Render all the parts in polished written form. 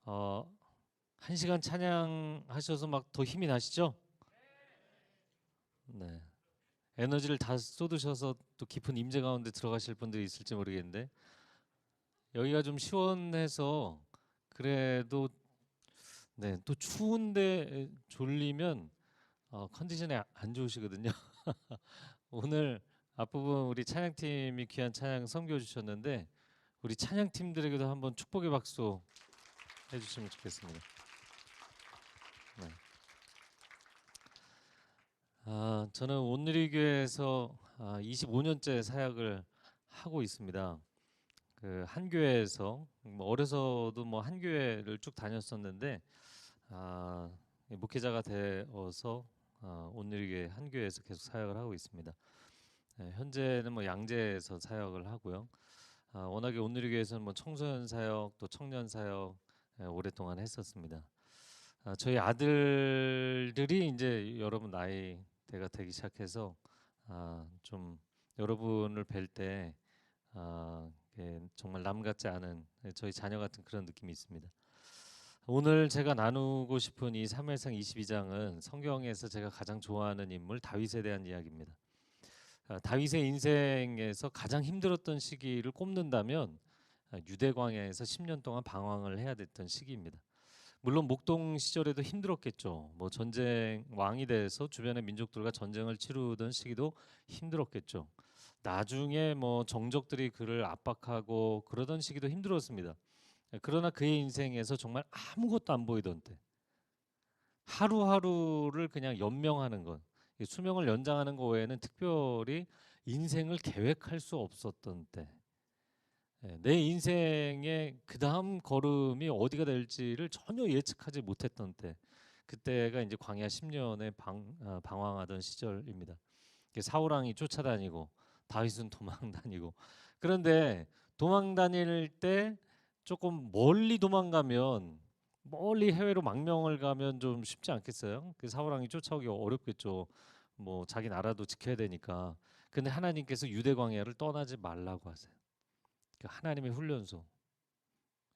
어, 한 시간 찬양하셔서 막 더 힘이 나시죠? 네. 에너지를 다 쏟으셔서 또 깊은 임재 가운데 들어가실 분들이 있을지 모르겠는데 여기가 좀 시원해서 그래도 네, 또 추운데 졸리면 컨디션이 안 좋으시거든요. 오늘 앞부분 우리 찬양팀이 귀한 찬양 섬겨 주셨는데 우리 찬양팀들에게도 한번 축복의 박수 해주시면 좋겠습니다. 네. 저는 온누리교회에서 25년째 사역을 하고 있습니다. 그 한 교회에서 뭐 어려서도 뭐 한 교회를 쭉 다녔었는데 목회자가 되어서 온누리교회 한 교회에서 계속 사역을 하고 있습니다. 네, 현재는 뭐 양재에서 사역을 하고요. 워낙에 온누리교회에서는 뭐 청소년 사역 또 청년 사역 오랫동안 했었습니다. 저희 아들들이 이제 여러분 나이대가 되기 시작해서 좀 여러분을 뵐때 정말 남 같지 않은 저희 자녀 같은 그런 느낌이 있습니다. 오늘 제가 나누고 싶은 이 사무엘상 22장은 성경에서 제가 가장 좋아하는 인물 다윗에 대한 이야기입니다. 다윗의 인생에서 가장 힘들었던 시기를 꼽는다면 유대 광야에서 10년 동안 방황을 해야 됐던 시기입니다. 물론 목동 시절에도 힘들었겠죠. 뭐 전쟁 왕이 돼서 주변의 민족들과 전쟁을 치르던 시기도 힘들었겠죠. 나중에 뭐 정적들이 그를 압박하고 그러던 시기도 힘들었습니다. 그러나 그의 인생에서 정말 아무것도 안 보이던 때, 하루하루를 그냥 연명하는 것, 수명을 연장하는 것 외에는 특별히 인생을 계획할 수 없었던 때, 내 인생의 그 다음 걸음이 어디가 될지를 전혀 예측하지 못했던 때, 그때가 이제 광야 10년에 방황하던 시절입니다. 사울 왕이 쫓아다니고 다윗은 도망 다니고. 그런데 도망 다닐 때 조금 멀리 도망가면, 멀리 해외로 망명을 가면 좀 쉽지 않겠어요? 사울 왕이 쫓아오기 어렵겠죠. 뭐 자기 나라도 지켜야 되니까. 근데 하나님께서 유대 광야를 떠나지 말라고 하세요. 하나님의 훈련소.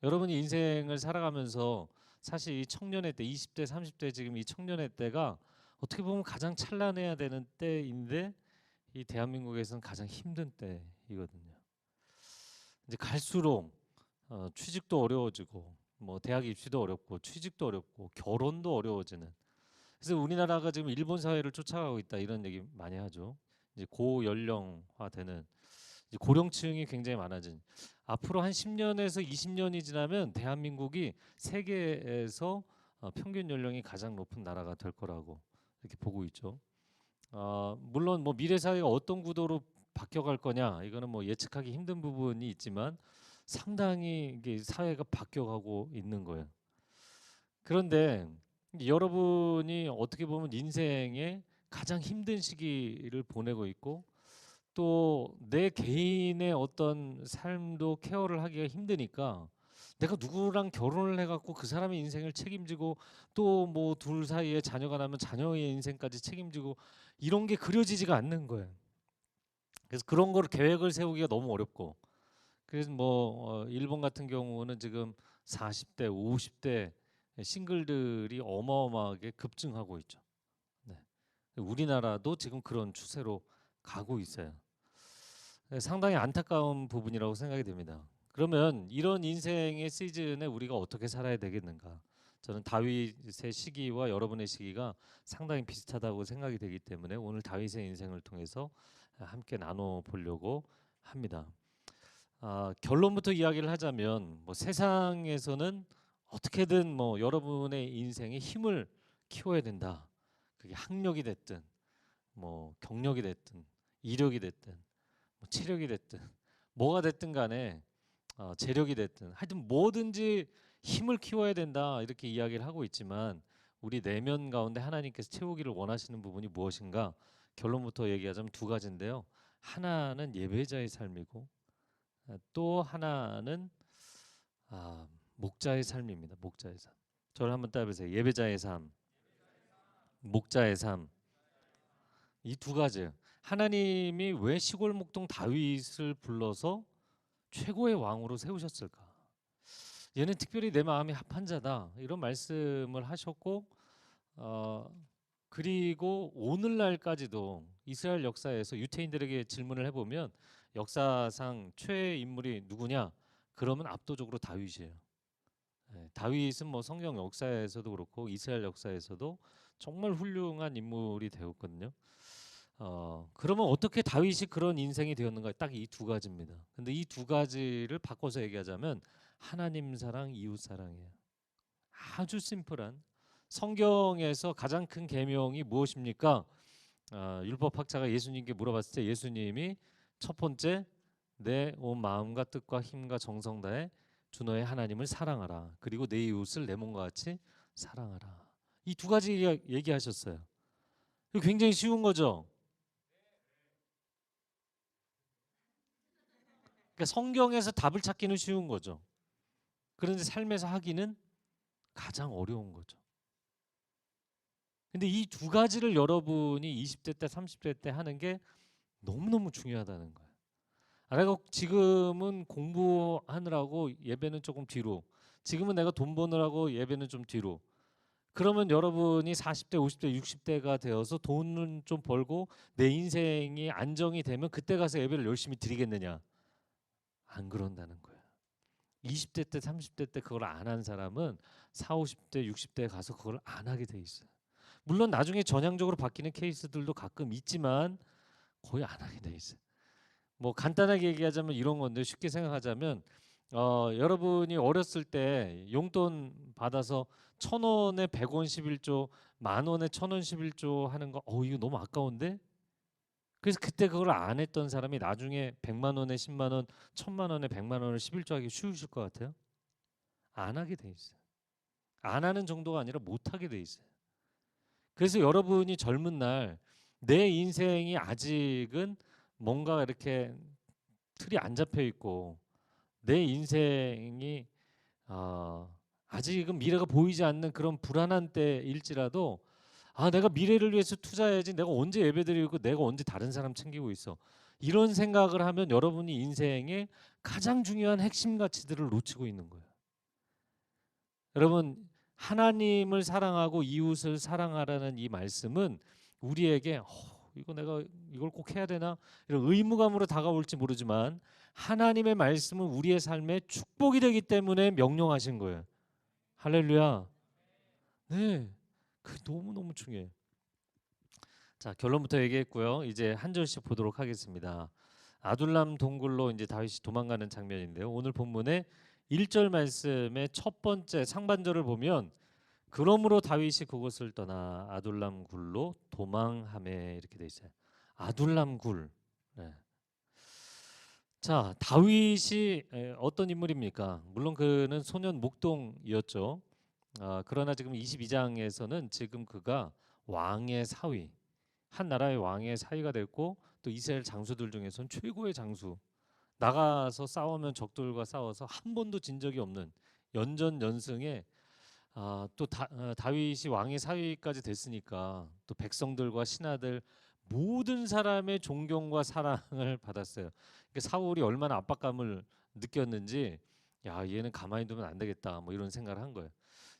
여러분이 인생을 살아가면서 사실 이 청년의 때, 20대, 30대 지금 이 청년의 때가 어떻게 보면 가장 찬란해야 되는 때인데 이 대한민국에서는 가장 힘든 때이거든요. 이제 갈수록 취직도 어려워지고 뭐 대학 입시도 어렵고 취직도 어렵고 결혼도 어려워지는. 그래서 우리나라가 지금 일본 사회를 쫓아가고 있다 이런 얘기 많이 하죠. 이제 고연령화되는 이제 고령층이 굉장히 많아진. 앞으로 한 10년에서 20년이 지나면 대한민국이 세계에서 평균 연령이 가장 높은 나라가 될 거라고 이렇게 보고 있죠. 물론 뭐 미래 사회가 어떤 구도로 바뀌어갈 거냐 이거는 뭐 예측하기 힘든 부분이 있지만 상당히 이게 사회가 바뀌어가고 있는 거예요. 그런데 여러분이 어떻게 보면 인생의 가장 힘든 시기를 보내고 있고 또 내 개인의 어떤 삶도 케어를 하기가 힘드니까 내가 누구랑 결혼을 해갖고 그 사람의 인생을 책임지고 또 뭐 둘 사이에 자녀가 나면 자녀의 인생까지 책임지고 이런 게 그려지지가 않는 거예요. 그래서 그런 거를 계획을 세우기가 너무 어렵고 그래서 뭐 일본 같은 경우는 지금 40대, 50대 싱글들이 어마어마하게 급증하고 있죠. 네. 우리나라도 지금 그런 추세로 가고 있어요. 상당히 안타까운 부분이라고 생각이 됩니다. 그러면 이런 인생의 시즌에 우리가 어떻게 살아야 되겠는가? 저는 다윗의 시기와 여러분의 시기가 상당히 비슷하다고 생각이 되기 때문에 오늘 다윗의 인생을 통해서 함께 나눠 보려고 합니다. 결론부터 이야기를 하자면 뭐 세상에서는 어떻게든 뭐 여러분의 인생에 힘을 키워야 된다. 그게 학력이 됐든 뭐 경력이 됐든 이력이 됐든 뭐 체력이 됐든 뭐가 됐든 간에 재력이 됐든 하여튼 뭐든지 힘을 키워야 된다 이렇게 이야기를 하고 있지만 우리 내면 가운데 하나님께서 채우기를 원하시는 부분이 무엇인가? 결론부터 얘기하자면 두 가지인데요. 하나는 예배자의 삶이고 또 하나는 목자의 삶입니다. 목자의 삶. 저를 한번 따라해보세요. 예배자의 삶, 목자의 삶. 이 두 가지. 하나님이 왜 시골 목동 다윗을 불러서 최고의 왕으로 세우셨을까? 얘는 특별히 내 마음이 합한 자다 이런 말씀을 하셨고 그리고 오늘날까지도 이스라엘 역사에서 유태인들에게 질문을 해보면 역사상 최애 인물이 누구냐? 그러면 압도적으로 다윗이에요. 다윗은 뭐 성경 역사에서도 그렇고 이스라엘 역사에서도 정말 훌륭한 인물이 되었거든요. 그러면 어떻게 다윗이 그런 인생이 되었는가? 딱 이 두 가지입니다. 근데 이 두 가지를 바꿔서 얘기하자면 하나님 사랑, 이웃 사랑이에요. 아주 심플한 성경에서 가장 큰 계명이 무엇입니까? 율법학자가 예수님께 물어봤을 때 예수님이 첫 번째 내 온 마음과 뜻과 힘과 정성 다해 주 너의 하나님을 사랑하라. 그리고 내 이웃을 내 몸과 같이 사랑하라. 이 두 가지 얘기하셨어요. 이거 굉장히 쉬운 거죠. 그러니까 성경에서 답을 찾기는 쉬운 거죠. 그런데 삶에서 하기는 가장 어려운 거죠. 근데 이 두 가지를 여러분이 20대 때, 30대 때 하는 게 너무너무 중요하다는 거예요. 내가 지금은 공부하느라고 예배는 조금 뒤로, 지금은 내가 돈 버느라고 예배는 좀 뒤로. 그러면 여러분이 40대, 50대, 60대가 되어서 돈은 좀 벌고 내 인생이 안정이 되면 그때 가서 예배를 열심히 드리겠느냐? 안 그런다는 거예요. 20대 때, 30대 때 그걸 안 한 사람은 40, 50대, 60대에 가서 그걸 안 하게 돼 있어요. 물론 나중에 전향적으로 바뀌는 케이스들도 가끔 있지만 거의 안 하게 돼 있어요. 뭐 간단하게 얘기하자면 이런 건데 쉽게 생각하자면 여러분이 어렸을 때 용돈 받아서 1,000원에 100원 11조, 10,000원에 1,000원 11조 하는 거 이거 너무 아까운데? 그래서 그때 그걸 안 했던 사람이 나중에 100만 원에 10만 원, 1,000만 원에 100만 원을 11조 하기 쉬우실 것 같아요? 안 하게 돼 있어요. 안 하는 정도가 아니라 못 하게 돼 있어요. 그래서 여러분이 젊은 날 내 인생이 아직은 뭔가 이렇게 틀이 안 잡혀 있고 내 인생이 아직은 미래가 보이지 않는 그런 불안한 때일지라도 내가 미래를 위해서 투자해야지 내가 언제 예배드리고 내가 언제 다른 사람 챙기고 있어 이런 생각을 하면 여러분이 인생의 가장 중요한 핵심 가치들을 놓치고 있는 거예요. 여러분 하나님을 사랑하고 이웃을 사랑하라는 이 말씀은 우리에게 이거 내가 이걸 꼭 해야 되나 이런 의무감으로 다가올지 모르지만 하나님의 말씀은 우리의 삶에 축복이 되기 때문에 명령하신 거예요. 할렐루야. 네, 그 너무너무 중요해요. 자, 결론부터 얘기했고요. 이제 한 절씩 보도록 하겠습니다. 아둘람 동굴로 이제 다윗이 도망가는 장면인데요. 오늘 본문의 1절 말씀의 첫 번째 상반절을 보면 그러므로 다윗이 그곳을 떠나 아둘람 굴로 도망하매 이렇게 돼 있어요. 아둘람 굴. 네. 자, 다윗이 어떤 인물입니까? 물론 그는 소년 목동이었죠. 그러나 지금 22장에서는 지금 그가 왕의 사위, 한 나라의 왕의 사위가 됐고 또 이스라엘 장수들 중에서는 최고의 장수. 나가서 싸우면 적들과 싸워서 한 번도 진 적이 없는 연전연승의 또 다윗이 왕의 사위까지 됐으니까 또 백성들과 신하들 모든 사람의 존경과 사랑을 받았어요. 그러니까 사울이 얼마나 압박감을 느꼈는지 야 얘는 가만히 두면 안 되겠다 뭐 이런 생각을 한 거예요.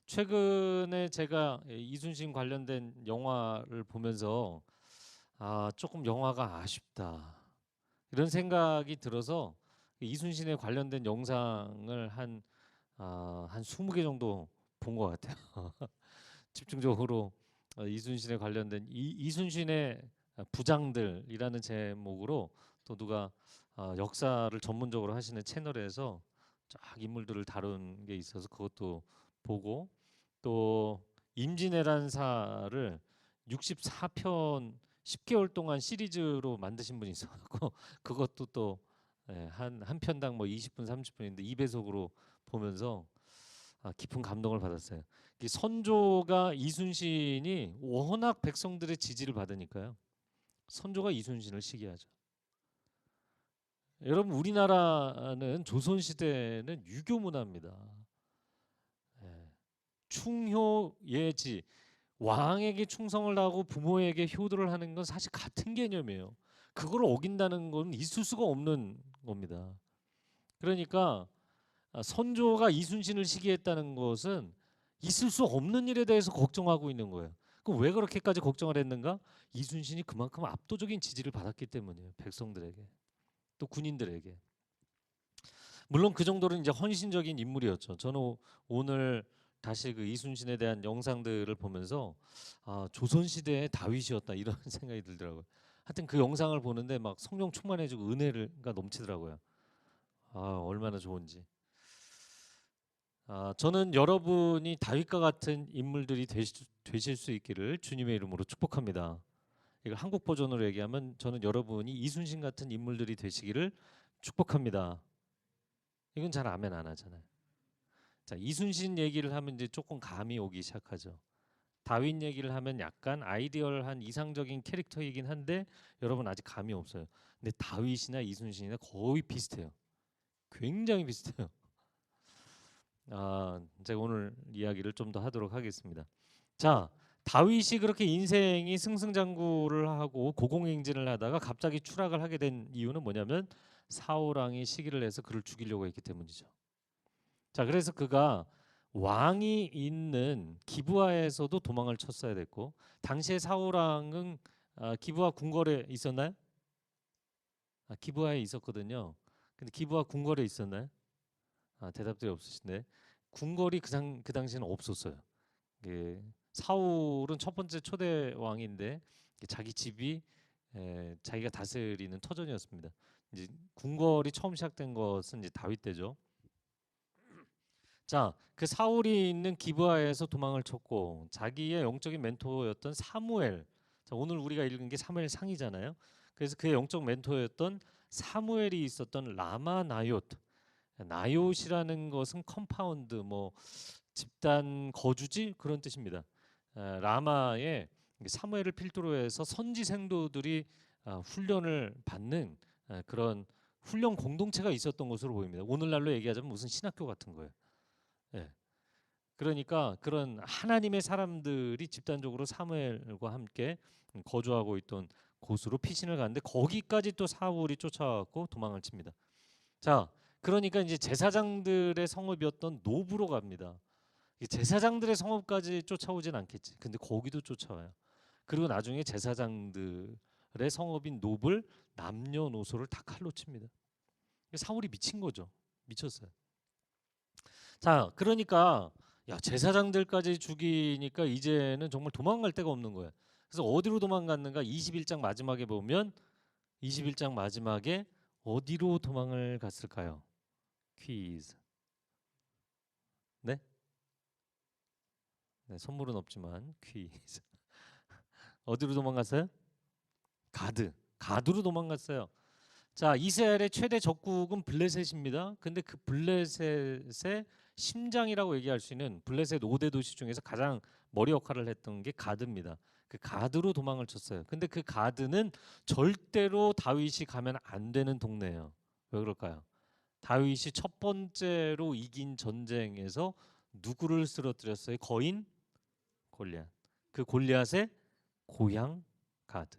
최근에 제가 이순신 관련된 영화를 보면서 조금 영화가 아쉽다 이런 생각이 들어서 이순신에 관련된 영상을 한 20개 정도 본 것 같아요. 집중적으로 이순신에 관련된 이순신의 부장들이라는 제목으로 또 누가 역사를 전문적으로 하시는 채널에서 쫙 인물들을 다룬 게 있어서 그것도 보고 또 임진왜란사를 64편 10개월 동안 시리즈로 만드신 분이 있어갖고 그것도 또 한 편당 뭐 20분 30분인데 2배속으로 보면서 깊은 감동을 받았어요. 이 선조가 이순신이 워낙 백성들의 지지를 받으니까요. 선조가 이순신을 시기하죠. 여러분 우리나라는 조선 시대는 유교 문화입니다. 예. 충효 예지 왕에게 충성을 하고 부모에게 효도를 하는 건 사실 같은 개념이에요. 그걸 어긴다는 건 있을 수가 없는 겁니다. 그러니까 선조가 이순신을 시기했다는 것은 있을 수 없는 일에 대해서 걱정하고 있는 거예요. 그럼 왜 그렇게까지 걱정을 했는가? 이순신이 그만큼 압도적인 지지를 받았기 때문이에요. 백성들에게 또 군인들에게. 물론 그 정도는 이제 헌신적인 인물이었죠. 저는 오늘 다시 그 이순신에 대한 영상들을 보면서 조선 시대의 다윗이었다 이런 생각이 들더라고요. 하여튼 그 영상을 보는데 막 성령 충만해지고 은혜가 넘치더라고요. 얼마나 좋은지. 저는 여러분이 다윗과 같은 인물들이 되실 수 있기를 주님의 이름으로 축복합니다. 이걸 한국 버전으로 얘기하면 저는 여러분이 이순신 같은 인물들이 되시기를 축복합니다. 이건 잘 아멘 안 하잖아요. 자, 이순신 얘기를 하면 이제 조금 감이 오기 시작하죠. 다윗 얘기를 하면 약간 아이디얼한 이상적인 캐릭터이긴 한데 여러분 아직 감이 없어요. 근데 다윗이나 이순신이나 거의 비슷해요. 굉장히 비슷해요. 제가 오늘 이야기를 좀 더 하도록 하겠습니다. 자, 다윗이 그렇게 인생이 승승장구를 하고 고공행진을 하다가 갑자기 추락을 하게 된 이유는 뭐냐면 사울 왕이 시기를 해서 그를 죽이려고 했기 때문이죠. 자, 그래서 그가 왕이 있는 기브아에서도 도망을 쳤어야 됐고, 당시에 사울 왕은 기브아 궁궐에 있었나요? 기브아에 있었거든요. 근데 기브아 궁궐에 있었나요? 대답들이 없으신데 궁궐이 그 당시에는 없었어요. 사울은 첫 번째 초대 왕인데 자기 집이 자기가 다스리는 터전이었습니다. 이제 궁궐이 처음 시작된 것은 이제 다윗 때죠. 자, 그 사울이 있는 기브아에서 도망을 쳤고 자기의 영적인 멘토였던 사무엘. 자, 오늘 우리가 읽은 게 사무엘 상이잖아요. 그래서 그의 영적 멘토였던 사무엘이 있었던 라마 나옳. 나옳이라는 것은 컴파운드 뭐 집단 거주지 그런 뜻입니다. 라마에 사무엘을 필두로 해서 선지 생도들이 훈련을 받는 그런 훈련 공동체가 있었던 것으로 보입니다. 오늘날로 얘기하자면 무슨 신학교 같은 거예요. 예. 그러니까 그런 하나님의 사람들이 집단적으로 사무엘과 함께 거주하고 있던 곳으로 피신을 가는데 거기까지 또 사울이 쫓아왔고 도망을 칩니다. 자, 그러니까 이제 제사장들의 성읍이었던 노브로 갑니다. 제사장들의 성읍까지 쫓아오진 않겠지. 근데 거기도 쫓아와요. 그리고 나중에 제사장들의 성읍인 노블 남녀노소를 다 칼로 칩니다. 사울이 미친 거죠. 미쳤어요. 자, 그러니까 제사장들까지 죽이니까 이제는 정말 도망갈 데가 없는 거예요. 그래서 어디로 도망갔는가? 21장 마지막에 보면 21장 마지막에 어디로 도망을 갔을까요? 퀴즈. 네? 네, 선물은 없지만 퀴즈. 어디로 도망갔어요? 가드로 도망갔어요. 자, 이스라엘의 최대 적국은 블레셋입니다. 근데 그 블레셋의 심장이라고 얘기할 수 있는 블레셋 5대 도시 중에서 가장 머리 역할을 했던 게 가드입니다. 그 가드로 도망을 쳤어요. 근데 그 가드는 절대로 다윗이 가면 안 되는 동네예요. 왜 그럴까요? 다윗이 첫 번째로 이긴 전쟁에서 누구를 쓰러뜨렸어요? 거인 골리앗. 그 골리앗의 고향 가드.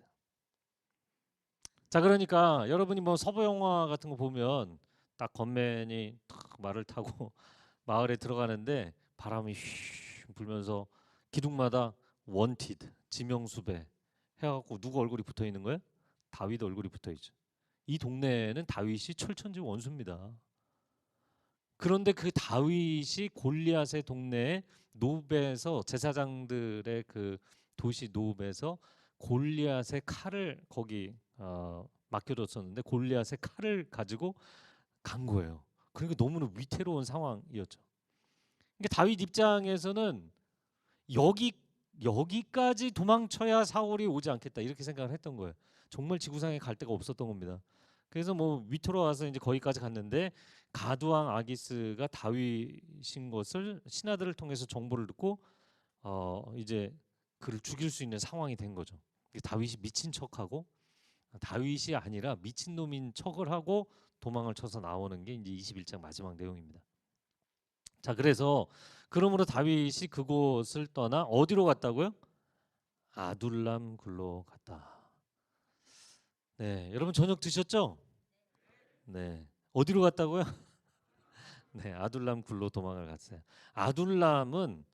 자, 그러니까 여러분이 뭐 서부 영화 같은 거 보면 딱 건맨이 탁 말을 타고 마을에 들어가는데 바람이 휘 불면서 기둥마다 원티드, 지명수배 해갖고 누구 얼굴이 붙어 있는 거예요? 다윗 얼굴이 붙어 있죠. 이 동네에는 다윗이 철천지 원수입니다. 그런데 그 다윗이 골리앗의 동네에 노브에서 제사장들의 그 도시 노브에서 골리앗의 칼을 거기 맡겨뒀었는데 골리앗의 칼을 가지고 간 거예요. 그러니까 너무나 위태로운 상황이었죠. 그러니까 다윗 입장에서는 여기 여기까지 도망쳐야 사울이 오지 않겠다 이렇게 생각을 했던 거예요. 정말 지구상에 갈 데가 없었던 겁니다. 그래서 뭐 위태로워서 이제 거기까지 갔는데 가두왕 아기스가 다윗인 것을 신하들을 통해서 정보를 듣고 이제 그를 죽일 수 있는 상황이 된 거죠. 다윗이 미친 척하고 다윗이 아니라 미친 놈인 척을 하고 도망을 쳐서 나오는 게 이제 21장 마지막 내용입니다. 자, 그래서 그러므로 다윗이 그곳을 떠나 어디로 갔다고요? 아둘람 굴로 갔다. 네, 여러분 저녁 드셨죠? 네, 어디로 갔다고요? 네, 아둘람 굴로 도망을 갔어요. 아둘람은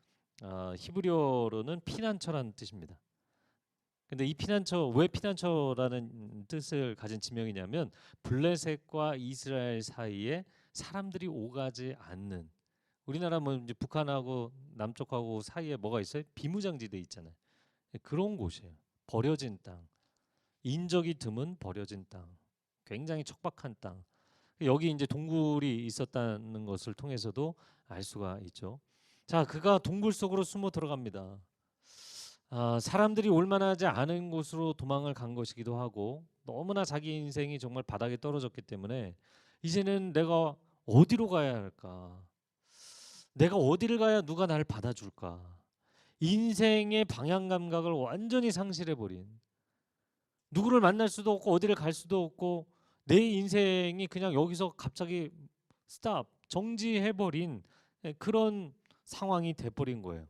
히브리어로는 피난처라는 뜻입니다. 근데 이 피난처, 왜 피난처라는 뜻을 가진 지명이냐면 블레셋과 이스라엘 사이에 사람들이 오가지 않는, 우리나라 뭐 이제 북한하고 남쪽하고 사이에 뭐가 있어요? 비무장지대 있잖아요. 그런 곳이에요. 버려진 땅, 인적이 드문 버려진 땅, 굉장히 척박한 땅. 여기 이제 동굴이 있었다는 것을 통해서도 알 수가 있죠. 자, 그가 동굴 속으로 숨어 들어갑니다. 사람들이 올만하지 않은 곳으로 도망을 간 것이기도 하고, 너무나 자기 인생이 정말 바닥에 떨어졌기 때문에 이제는 내가 어디로 가야 할까? 내가 어디를 가야 누가 나를 받아줄까? 인생의 방향 감각을 완전히 상실해 버린, 누구를 만날 수도 없고 어디를 갈 수도 없고 내 인생이 그냥 여기서 갑자기 스탑 정지해 버린 그런 상황이 돼 버린 거예요.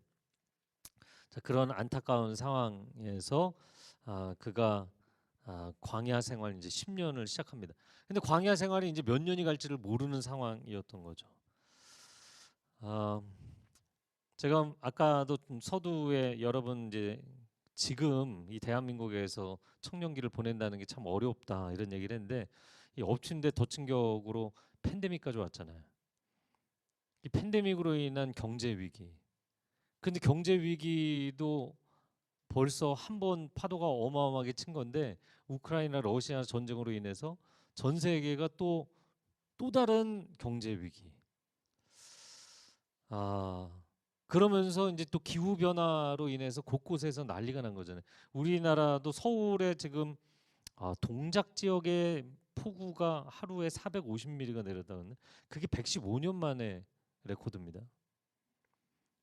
자, 그런 안타까운 상황에서 그가 광야 생활 이제 10년을 시작합니다. 근데 광야 생활이 이제 몇 년이 갈지를 모르는 상황이었던 거죠. 아, 제가 아까도 좀 서두에 여러분 이제 지금 이 대한민국에서 청년기를 보낸다는 게 참 어렵다 이런 얘기를 했는데, 이 엎친 데 덮친 격으로 팬데믹까지 왔잖아요. 이 팬데믹으로 인한 경제 위기. 근데 경제 위기도 벌써 한 번 파도가 어마어마하게 친 건데, 우크라이나 러시아 전쟁으로 인해서 전 세계가 또 다른 경제 위기. 아, 그러면서 이제 또 기후 변화로 인해서 곳곳에서 난리가 난 거잖아요. 우리나라도 서울에 지금 동작 지역의 폭우가 하루에 450mm가 내렸다는, 그게 115년 만에 레코드입니다.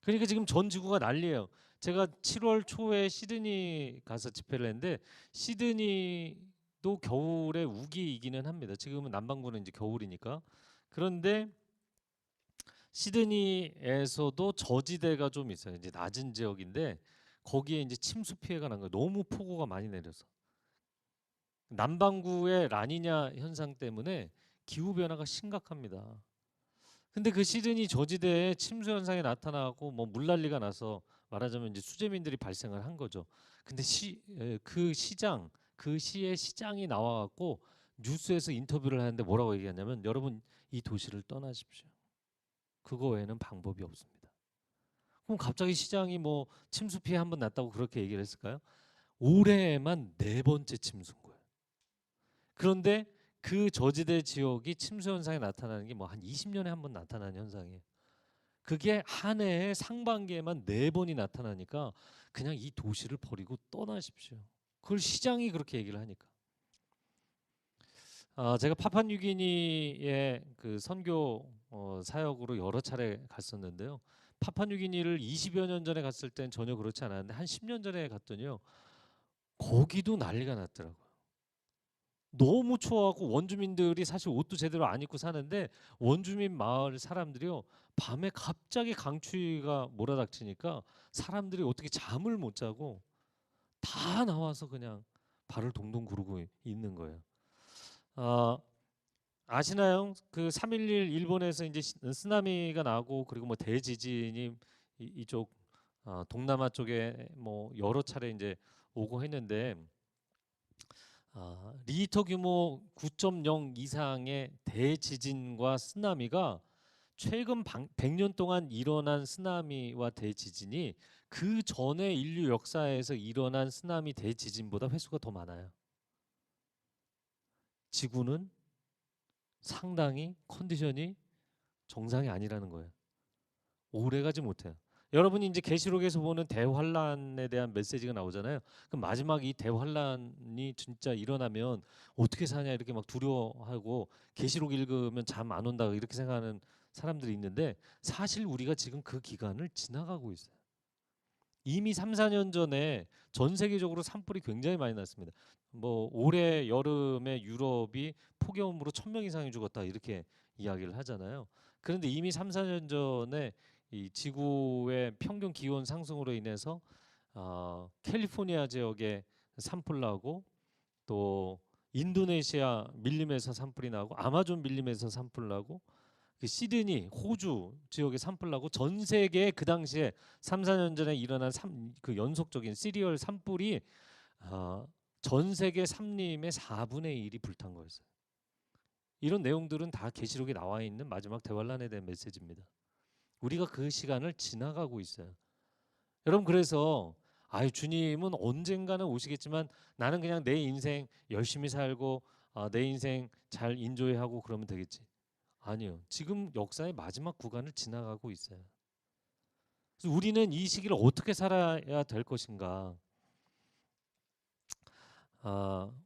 그러니까 지금 전 지구가 난리예요. 제가 7월 초에 시드니 가서 집회를 했는데, 시드니도 겨울에 우기이기는 합니다. 지금은 남반구는 이제 겨울이니까. 그런데 시드니에서도 저지대가 좀 있어요. 이제 낮은 지역인데 거기에 이제 침수 피해가 난 거예요. 너무 폭우가 많이 내려서. 남반구의 라니냐 현상 때문에 기후 변화가 심각합니다. 근데 그 시드니 저지대에 침수 현상이 나타나고 뭐 물난리가 나서 말하자면 이제 수재민들이 발생을 한 거죠. 근데 그 시장, 그 시의 시장이 나와갖고 뉴스에서 인터뷰를 하는데 뭐라고 얘기하냐면, 여러분 이 도시를 떠나십시오. 그거 외에는 방법이 없습니다. 그럼 갑자기 시장이 뭐 침수 피해 한 번 났다고 그렇게 얘기를 했을까요? 올해에만 네 번째 침수인 거예요. 그런데 그 저지대 지역이 침수 현상이 나타나는 게 뭐 한 20년에 한 번 나타나는 현상이에요. 그게 한 해에 상반기에만 네 번이 나타나니까 그냥 이 도시를 버리고 떠나십시오. 그걸 시장이 그렇게 얘기를 하니까. 제가 파푸아뉴기니의 그 선교 사역으로 여러 차례 갔었는데요. 파푸아뉴기니를 20여 년 전에 갔을 땐 전혀 그렇지 않았는데 한 10년 전에 갔더니요, 거기도 난리가 났더라고요. 너무 추워하고 원주민들이 사실 옷도 제대로 안 입고 사는데, 원주민 마을 사람들이요, 밤에 갑자기 강추위가 몰아닥치니까 사람들이 어떻게 잠을 못 자고 다 나와서 그냥 발을 동동 구르고 있는 거예요. 아, 아시나요? 그 3.11 일본에서 이제 쓰나미가 나고, 그리고 뭐 대지진이 이쪽 동남아 쪽에 뭐 여러 차례 이제 오고 했는데, 리히터 규모 9.0 이상의 대지진과 쓰나미가 최근 100년 동안 일어난 쓰나미와 대지진이 그 전에 인류 역사에서 일어난 쓰나미 대지진보다 횟수가 더 많아요. 지구는 상당히 컨디션이 정상이 아니라는 거예요. 오래가지 못해요. 여러분이 이제 계시록에서 보는 대환란에 대한 메시지가 나오잖아요. 그럼 마지막 이 대환란이 진짜 일어나면 어떻게 사냐 이렇게 막 두려워하고, 계시록 읽으면 잠 안 온다 이렇게 생각하는 사람들이 있는데, 사실 우리가 지금 그 기간을 지나가고 있어요. 이미 3, 4년 전에 전 세계적으로 산불이 굉장히 많이 났습니다. 뭐 올해 여름에 유럽이 폭염으로 1,000명 이상이 죽었다 이렇게 이야기를 하잖아요. 그런데 이미 3, 4년 전에 이 지구의 평균 기온 상승으로 인해서 캘리포니아 지역에 산불 나고, 또 인도네시아 밀림에서 산불이 나고, 아마존 밀림에서 산불 나고, 그 시드니, 호주 지역에 산불나고 전 세계에 그 당시에 3, 4년 전에 일어난 그 연속적인 시리얼 산불이 전 세계 산림의 4분의 1이 불탄 거였어요. 이런 내용들은 다 계시록에 나와 있는 마지막 대환란에 대한 메시지입니다. 우리가 그 시간을 지나가고 있어요. 여러분, 그래서 주님은 언젠가는 오시겠지만 나는 그냥 내 인생 열심히 살고 내 인생 잘 인조해하고 그러면 되겠지. 아니요. 지금 역사의 마지막 구간을 지나가고 있어요. 그래서 우리는 이 시기를 어떻게 살아야 될 것인가.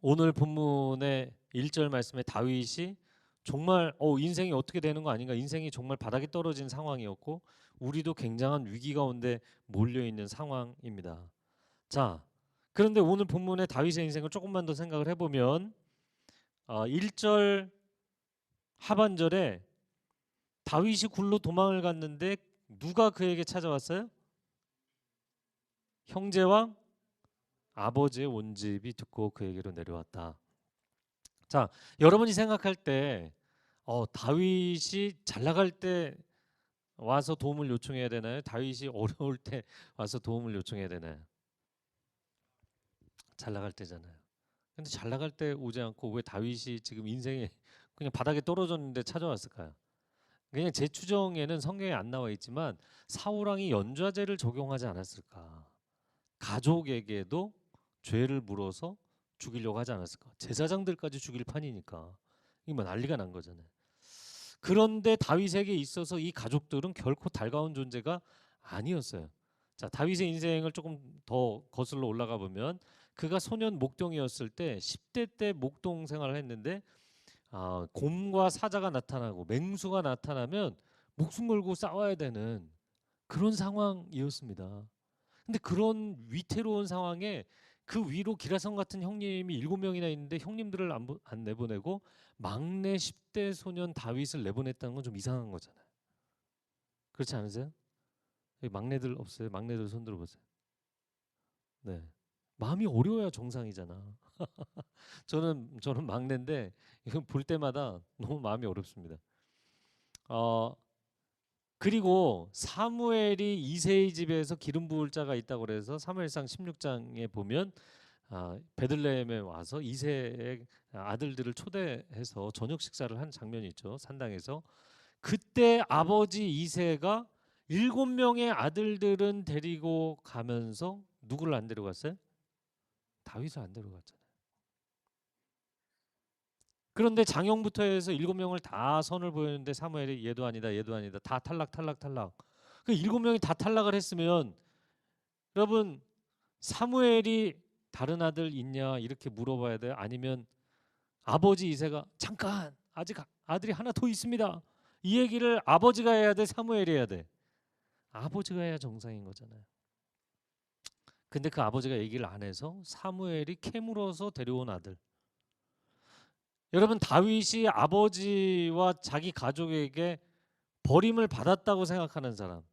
오늘 본문의 1절 말씀에 다윗이 정말 인생이 어떻게 되는 거 아닌가, 인생이 정말 바닥에 떨어진 상황이었고 우리도 굉장한 위기 가운데 몰려있는 상황입니다. 자, 그런데 오늘 본문의 다윗의 인생을 조금만 더 생각을 해보면 1절 하반절에 다윗이 굴로 도망을 갔는데 누가 그에게 찾아왔어요? 형제와 아버지의 온집이 듣고 그에게로 내려왔다. 자, 여러분이 생각할 때 다윗이 잘 나갈 때 와서 도움을 요청해야 되나요? 다윗이 어려울 때 와서 도움을 요청해야 되나요? 잘 나갈 때잖아요. 근데 잘 나갈 때 오지 않고 왜 다윗이 지금 인생에 그냥 바닥에 떨어졌는데 찾아왔을까요? 그냥 제 추정에는 성경에 안 나와 있지만 사울 왕이 연좌제를 적용하지 않았을까? 가족에게도 죄를 물어서 죽이려고 하지 않았을까? 제사장들까지 죽일 판이니까 이게 뭐 난리가 난 거잖아요. 그런데 다윗에게 있어서 이 가족들은 결코 달가운 존재가 아니었어요. 자, 다윗의 인생을 조금 더 거슬러 올라가 보면 그가 소년 목동이었을 때 10대 때 목동 생활을 했는데 곰과 사자가 나타나고 맹수가 나타나면 목숨 걸고 싸워야 되는 그런 상황이었습니다. 근데 그런 위태로운 상황에 그 위로 기라성 같은 형님이 7명이나 있는데 형님들을 안 내보내고 막내 10대 소년 다윗을 내보냈다는 건 좀 이상한 거잖아요. 그렇지 않으세요? 여기 막내들 없어요? 막내들 손 들어보세요. 네, 마음이 어려워야 정상이잖아. 저는 막내인데 이거 볼 때마다 너무 마음이 어렵습니다. 그리고 사무엘이 이새의 집에서 기름 부을 자가 있다고 그래서 사무엘상 16장에 보면 베들레헴에 와서 이새의 아들들을 초대해서 저녁 식사를 한 장면이 있죠. 산당에서. 그때 아버지 이새가 7명의 아들들은 데리고 가면서 누구를 안 데려갔어요? 다윗을 안 데려갔잖아요. 그런데 장형부터 해서 7명을 다 선을 보였는데 사무엘이 얘도 아니다 얘도 아니다 다 탈락. 그 7명이 다 탈락을 했으면 여러분 사무엘이 다른 아들 있냐 이렇게 물어봐야 돼요? 아니면 아버지 이새가 잠깐 아직 아들이 하나 더 있습니다. 이 얘기를 아버지가 해야 돼? 사무엘이 해야 돼? 아버지가 해야 정상인 거잖아요. 근데 그 아버지가 얘기를 안 해서 사무엘이 캐물어서 데려온 아들. 여러분 다윗이 아버지와 자기 가족에게 버림을 받았다고 생각하는 사람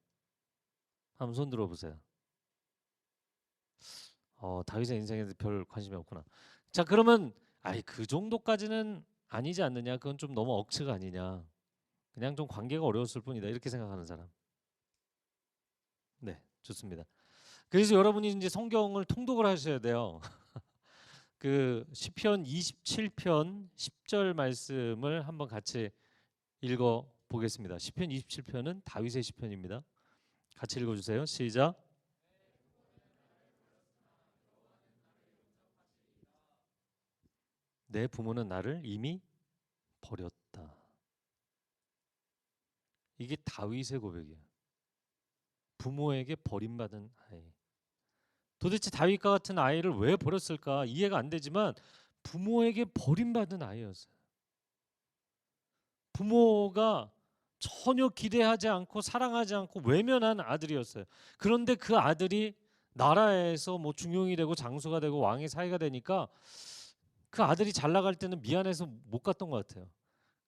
한번 손 들어보세요. 다윗의 인생에 별 관심이 없구나. 자, 그러면 그 정도까지는 아니지 않느냐? 그건 좀 너무 억측 아니냐? 그냥 좀 관계가 어려웠을 뿐이다. 이렇게 생각하는 사람. 네, 좋습니다. 그래서 여러분이 이제 성경을 통독을 하셔야 돼요. 그 시편 27편 10절 말씀을 한번 같이 읽어 보겠습니다. 시편 27편은 다윗의 시편입니다. 같이 읽어 주세요. 시작. 내 부모는 나를 이미 버렸다. 이게 다윗의 고백이에요. 부모에게 버림받은 아이. 도대체 다윗과 같은 아이를 왜 버렸을까 이해가 안 되지만 부모에게 버림받은 아이였어요. 부모가 전혀 기대하지 않고 사랑하지 않고 외면한 아들이었어요. 그런데 그 아들이 나라에서 뭐 중용이 되고 장수가 되고 왕의 사이가 되니까 그 아들이 잘 나갈 때는 미안해서 못 갔던 것 같아요.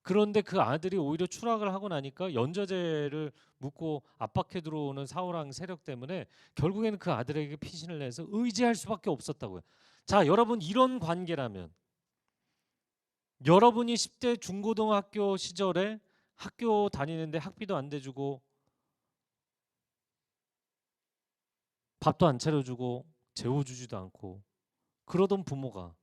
그런데 그 아들이 오히려 추락을 하고 나니까 연좌제를 묻고 압박해 들어오는 사울왕 세력 때문에 결국에는 그 아들에게 피신을 내서 의지할 수밖에 없었다고요. 자, 여러분 이런 관계라면 여러분이 10대 중고등학교 시절에 학교 다니는데 학비도 안 대주고 밥도 안 차려주고 재워주지도 않고 그러던 부모가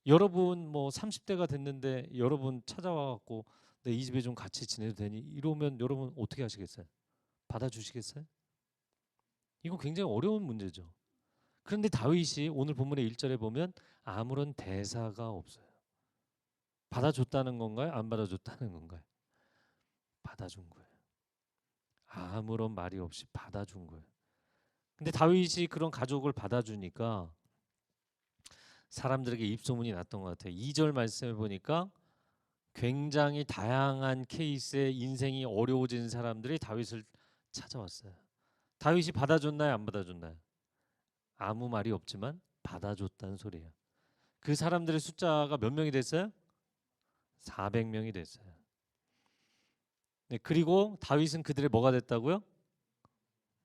여러분 뭐 30대가 됐는데 여러분 찾아와 갖고 내 이 집에 좀 같이 지내도 되니 이러면 여러분 어떻게 하시겠어요? 받아주시겠어요? 이거 굉장히 어려운 문제죠. 그런데 다윗이 오늘 본문의 1절에 보면 아무런 대사가 없어요. 받아줬다는 건가요? 안 받아줬다는 건가요? 받아준 거예요. 아무런 말이 없이 받아준 거예요. 근데 다윗이 그런 가족을 받아주니까 사람들에게 입소문이 났던 것 같아요. 2절 말씀해 보니까 굉장히 다양한 케이스에 인생이 어려워진 사람들이 다윗을 찾아왔어요. 다윗이 받아줬나요? 안 받아줬나요? 아무 말이 없지만 받아줬다는 소리예요. 그 사람들의 숫자가 몇 명이 됐어요? 400명이 됐어요. 네, 그리고 다윗은 그들의 뭐가 됐다고요?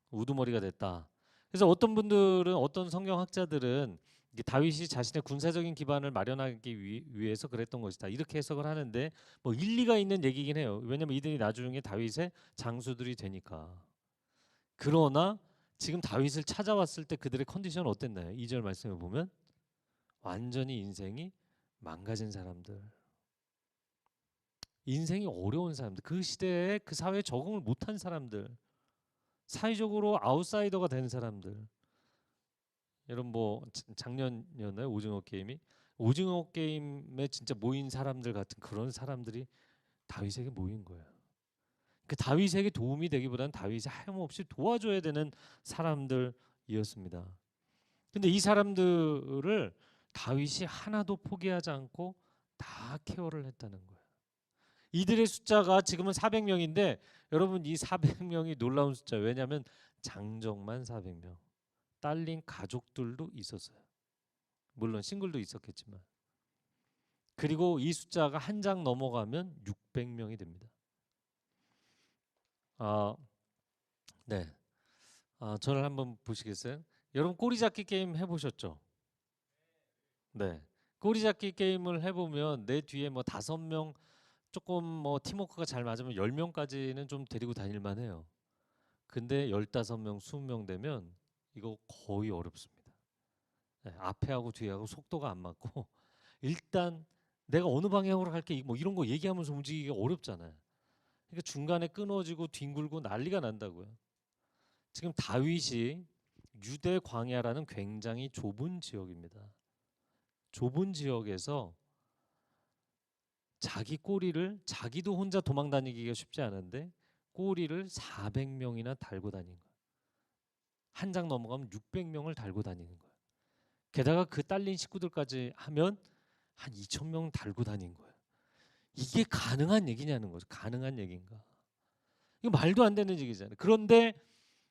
우두머리가 됐다. 그래서 어떤 분들은 어떤 성경학자들은 다윗이 자신의 군사적인 기반을 마련하기 위해서 그랬던 것이다. 이렇게 해석을 하는데 뭐 일리가 있는 얘기긴 해요. 왜냐하면 이들이 나중에 다윗의 장수들이 되니까. 그러나 지금 다윗을 찾아왔을 때 그들의 컨디션은 어땠나요? 2절 말씀에 보면 완전히 인생이 망가진 사람들. 인생이 어려운 사람들. 그 시대에 그 사회에 적응을 못한 사람들. 사회적으로 아웃사이더가 된 사람들. 여러분 뭐 작년이었나요? 오징어 게임이? 오징어 게임에 진짜 모인 사람들 같은 그런 사람들이 다윗에게 모인 거예요. 그 다윗에게 도움이 되기보다는 다윗이 하염없이 도와줘야 되는 사람들이었습니다. 근데 이 사람들을 다윗이 하나도 포기하지 않고 다 케어를 했다는 거예요. 이들의 숫자가 지금은 400명인데 여러분 이 400명이 놀라운 숫자예요. 왜냐하면 장정만 400명. 딸린 가족들도 있었어요. 물론 싱글도 있었겠지만. 그리고 이 숫자가 한 장 넘어가면 600명이 됩니다. 아, 네. 저를 한번 보시겠어요? 여러분 꼬리잡기 게임 해보셨죠? 네. 꼬리잡기 게임을 해보면 내 뒤에 뭐 5명 조금 뭐 팀워크가 잘 맞으면 10명까지는 좀 데리고 다닐 만해요. 근데 15명, 20명 되면 이거 거의 어렵습니다. 네, 앞에하고 뒤에하고 속도가 안 맞고 일단 내가 어느 방향으로 갈게 뭐 이런 거 얘기하면서 움직이기가 어렵잖아요. 그러니까 중간에 끊어지고 뒹굴고 난리가 난다고요. 지금 다윗이 유대 광야라는 굉장히 좁은 지역입니다. 좁은 지역에서 자기 꼬리를 자기도 혼자 도망 다니기가 쉽지 않은데 꼬리를 400명이나 달고 다닌 거예요. 한 장 넘어가면 600명을 달고 다니는 거예요. 게다가 그 딸린 식구들까지 하면 한 2,000명 달고 다닌 거예요. 이게 가능한 얘기냐는 거죠. 가능한 얘기인가? 이거 말도 안 되는 얘기잖아요. 그런데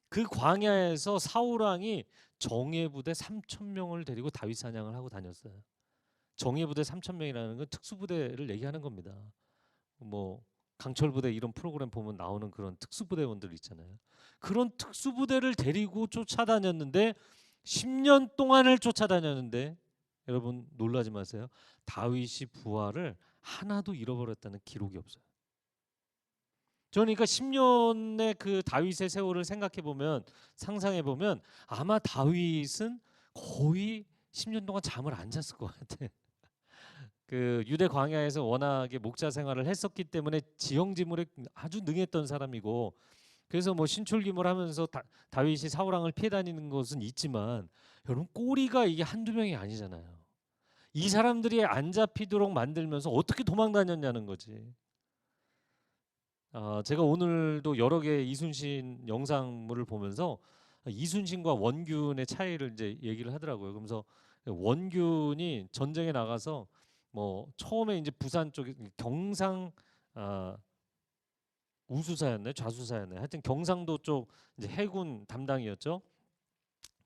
그 광야에서 사울 왕이 정예부대 3,000명을 데리고 다윗 사냥을 하고 다녔어요. 정예부대 3,000명이라는 건 특수부대를 얘기하는 겁니다. 뭐 강철부대 이런 프로그램 보면 나오는 그런 특수부대원들 있잖아요. 그런 특수부대를 데리고 쫓아다녔는데 10년 동안을 쫓아다녔는데 여러분 놀라지 마세요. 다윗이 부하를 하나도 잃어버렸다는 기록이 없어요. 저는 그러니까 10년의 그 다윗의 세월을 생각해 보면 상상해 보면 아마 다윗은 거의 10년 동안 잠을 안 잤을 것 같아. 그 유대 광야에서 워낙에 목자 생활을 했었기 때문에 지형지물에 아주 능했던 사람이고 그래서 뭐 신출기물하면서 다윗이 사울 왕을 피해 다니는 것은 있지만 여러분 꼬리가 이게 한두 명이 아니잖아요. 이 사람들이 안 잡히도록 만들면서 어떻게 도망 다녔냐는 거지. 제가 오늘도 여러 개의 이순신 영상물을 보면서 이순신과 원균의 차이를 이제 얘기를 하더라고요. 그러면서 원균이 전쟁에 나가서 뭐 처음에 이제 부산 쪽에 경상 아, 우수사였나요? 좌수사였나요? 하여튼 경상도 쪽 이제 해군 담당이었죠.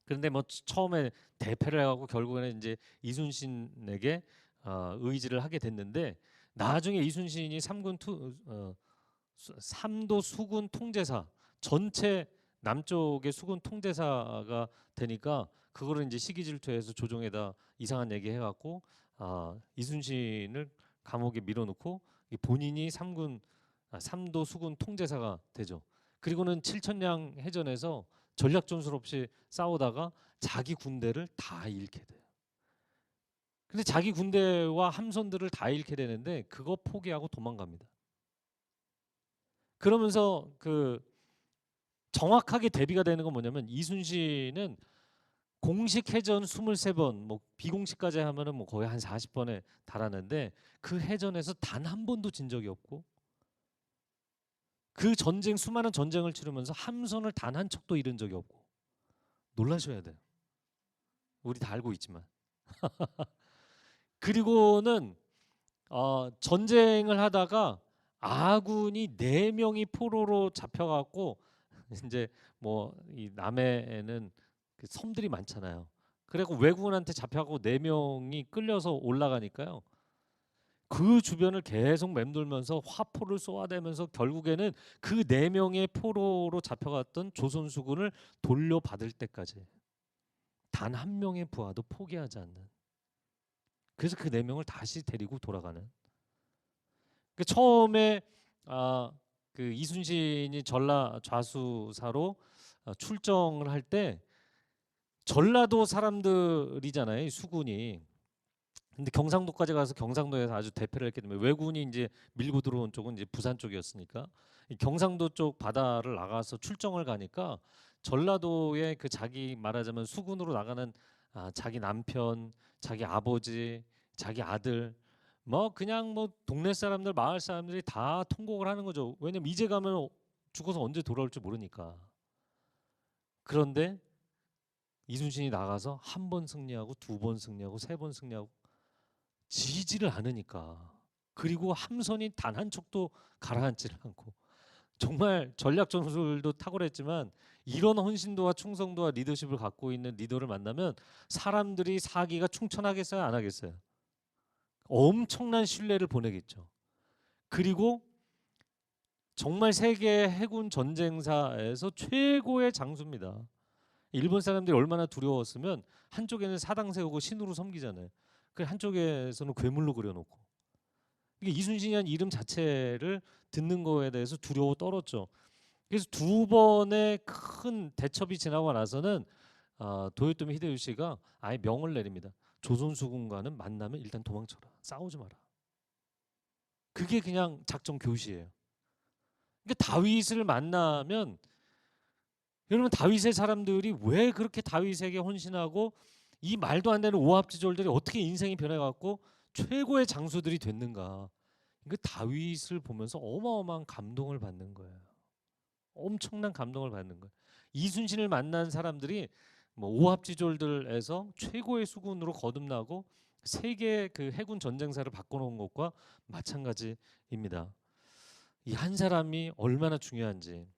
그런데 뭐 처음에 대패를 해가고 결국에는 이제 이순신에게 의지를 하게 됐는데 나중에 이순신이 삼도 수군 통제사 전체 남쪽의 수군 통제사가 되니까 그거를 이제 시기 질투해서 조정에다 이상한 얘기 해갖고 이순신을 감옥에 밀어넣고 본인이 삼군 삼도 수군 통제사가 되죠. 그리고는 7천량 해전에서 전략 전술 없이 싸우다가 자기 군대를 다 잃게 돼요. 근데 자기 군대와 함선들을 다 잃게 되는데 그거 포기하고 도망갑니다. 그러면서 그 정확하게 대비가 되는 건 뭐냐면 이순신은 공식 해전 23번, 뭐 비공식까지 하면은 뭐 거의 한 40번에 달하는데 그 해전에서 단 한 번도 진 적이 없고 그 전쟁 수많은 전쟁을 치르면서 함선을 단 한 척도 잃은 적이 없고 놀라셔야 돼요. 우리 다 알고 있지만. 그리고는 전쟁을 하다가 아군이 4명이 포로로 잡혀갖고 이제 뭐 이 남해에는 그 섬들이 많잖아요. 그래갖고 외국인한테 잡혀갖고 4명이 끌려서 올라가니까요. 그 주변을 계속 맴돌면서 화포를 쏘아대면서 결국에는 그 4명의 포로로 잡혀갔던 조선 수군을 돌려받을 때까지 단 한 명의 부하도 포기하지 않는. 그래서 그 4명을 다시 데리고 돌아가는. 그 처음에 그 이순신이 전라 좌수사로 출정을 할 때 전라도 사람들이잖아요, 이 수군이. 근데 경상도까지 가서 경상도에서 아주 대패를 했기 때문에 왜군이 이제 밀고 들어온 쪽은 이제 부산 쪽이었으니까 이 경상도 쪽 바다를 나가서 출정을 가니까 전라도에 그 자기 말하자면 수군으로 나가는 자기 남편, 자기 아버지, 자기 아들 뭐 그냥 뭐 동네 사람들, 마을 사람들이 다 통곡을 하는 거죠. 왜냐면 이제 가면 죽어서 언제 돌아올지 모르니까. 그런데 이순신이 나가서 한 번 승리하고 2번 승리하고 3번 승리하고 지지를 않으니까. 그리고 함선이 단 한 척도 가라앉지를 않고 정말 전략 전술도 탁월했지만 이런 헌신도와 충성도와 리더십을 갖고 있는 리더를 만나면 사람들이 사기가 충천하겠어요, 안 하겠어요? 엄청난 신뢰를 보내겠죠. 그리고 정말 세계 해군 전쟁사에서 최고의 장수입니다. 일본 사람들이 얼마나 두려웠으면 한쪽에는 사당 세우고 신으로 섬기잖아요. 그 한쪽에서는 괴물로 그려놓고. 이게 이순신이라는 이름 자체를 듣는 거에 대해서 두려워 떨었죠. 그래서 2번의 큰 대첩이 지나고 나서는 도요토미 히데요시가 아예 명을 내립니다. 조선 수군과는 만나면 일단 도망쳐라. 싸우지 마라. 그게 그냥 작전 교시예요. 그러니까 다윗을 만나면 여러분 다윗의 사람들이 왜 그렇게 다윗에게 헌신하고 이 말도 안 되는 오합지졸들이 어떻게 인생이 변해갖고 최고의 장수들이 됐는가? 그 다윗을 보면서 어마어마한 감동을 받는 거예요. 엄청난 감동을 받는 거예요. 이순신을 만난 사람들이 뭐 오합지졸들에서 최고의 수군으로 거듭나고 세계 그 해군 전쟁사를 바꿔놓은 것과 마찬가지입니다. 이 한 사람이 얼마나 중요한지.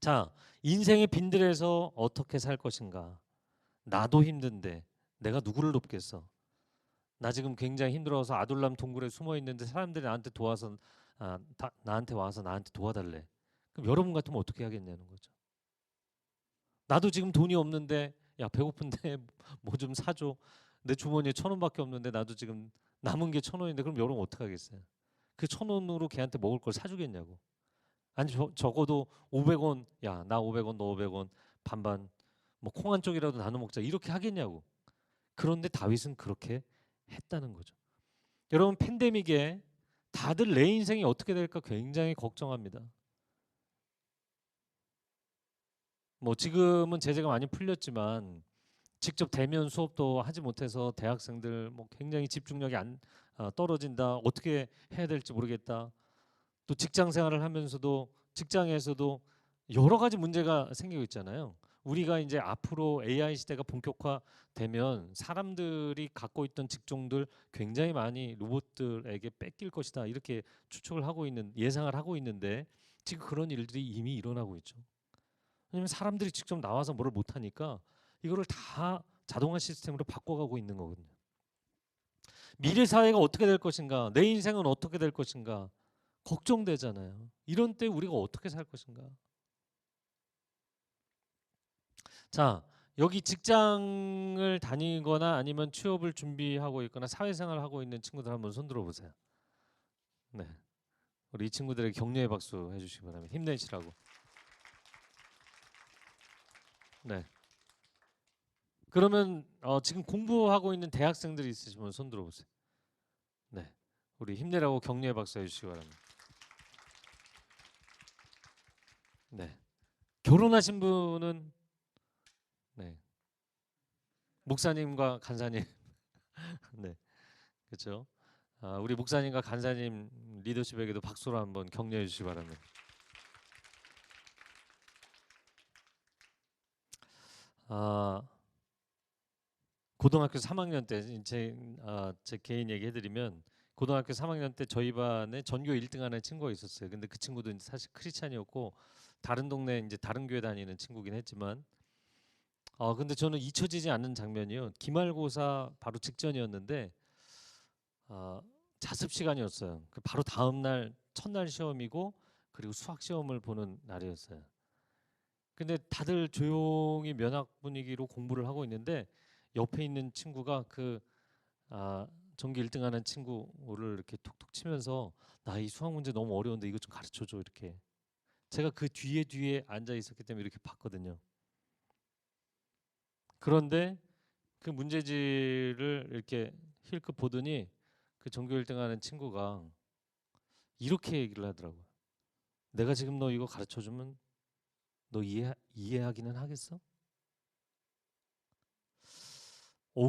자, 인생의 빈들에서 어떻게 살 것인가? 나도 힘든데 내가 누구를 돕겠어? 나 지금 굉장히 힘들어서 아둘람 동굴에 숨어 있는데 사람들이 나한테 도와서 나한테 와서 나한테 도와달래. 그럼 여러분 같으면 어떻게 하겠냐는 거죠. 나도 지금 돈이 없는데 야 배고픈데 뭐 좀 사줘. 내 주머니에 1,000원밖에 없는데 나도 지금 남은 게 1,000원인데 그럼 여러분 어떻게 하겠어요? 그 1,000원으로 걔한테 먹을 걸 사주겠냐고. 아니 적어도 500원 야 나 500원 너 500원 반반 뭐 콩 한 쪽이라도 나눠 먹자 이렇게 하겠냐고. 그런데 다윗은 그렇게 했다는 거죠. 여러분 팬데믹에 다들 내 인생이 어떻게 될까 굉장히 걱정합니다. 뭐 지금은 제재가 많이 풀렸지만 직접 대면 수업도 하지 못해서 대학생들 뭐 굉장히 집중력이 떨어진다. 어떻게 해야 될지 모르겠다. 또 직장 생활을 하면서도 직장에서도 여러 가지 문제가 생기고 있잖아요. 우리가 이제 앞으로 AI 시대가 본격화되면 사람들이 갖고 있던 직종들 굉장히 많이 로봇들에게 뺏길 것이다. 이렇게 추측을 하고 있는 예상을 하고 있는데 지금 그런 일들이 이미 일어나고 있죠. 왜냐면 사람들이 직접 나와서 뭐를 못 하니까 이거를 다 자동화 시스템으로 바꿔가고 있는 거거든요. 미래 사회가 어떻게 될 것인가? 내 인생은 어떻게 될 것인가? 걱정되잖아요. 이런 때 우리가 어떻게 살 것인가? 자, 여기 직장을 다니거나 아니면 취업을 준비하고 있거나 사회생활을 하고 있는 친구들 한번 손 들어 보세요. 네. 우리 이 친구들에게 격려의 박수 해주시기 바랍니다. 힘내시라고. 네. 그러면 지금 공부하고 있는 대학생들이 있으시면 손 들어보세요. 네. 우리 힘내라고 격려의 박수 해주시기 바랍니다. 네. 결혼하신 분은 네. 목사님과 간사님. 네. 그렇죠. 우리 목사님과 간사님 리더십에게도 박수로 한번 격려해 주시기 바랍니다. 아, 고등학교 3학년 때 제 개인 얘기 해드리면 고등학교 3학년 때 저희 반에 전교 1등하는 친구가 있었어요. 근데 그 친구도 이제 사실 크리스찬이었고 다른 동네 이제 다른 교회 다니는 친구긴 했지만 근데 저는 잊혀지지 않는 장면이요. 기말고사 바로 직전이었는데 아, 자습 시간이었어요. 그 바로 다음 날 첫날 시험이고 그리고 수학 시험을 보는 날이었어요. 근데 다들 조용히 면학 분위기로 공부를 하고 있는데 옆에 있는 친구가 아, 전교 1등하는 친구를 이렇게 톡톡 치면서 나 이 수학 문제 너무 어려운데 이거 좀 가르쳐 줘 이렇게. 제가 그 뒤에 앉아 있었기 때문에 이렇게 봤거든요. 그런데 그 문제지를 이렇게 힐끗 보더니 그 전교 1등하는 친구가 이렇게 얘기를 하더라고요. 내가 지금 너 이거 가르쳐 주면 너 이해하기는 하겠어?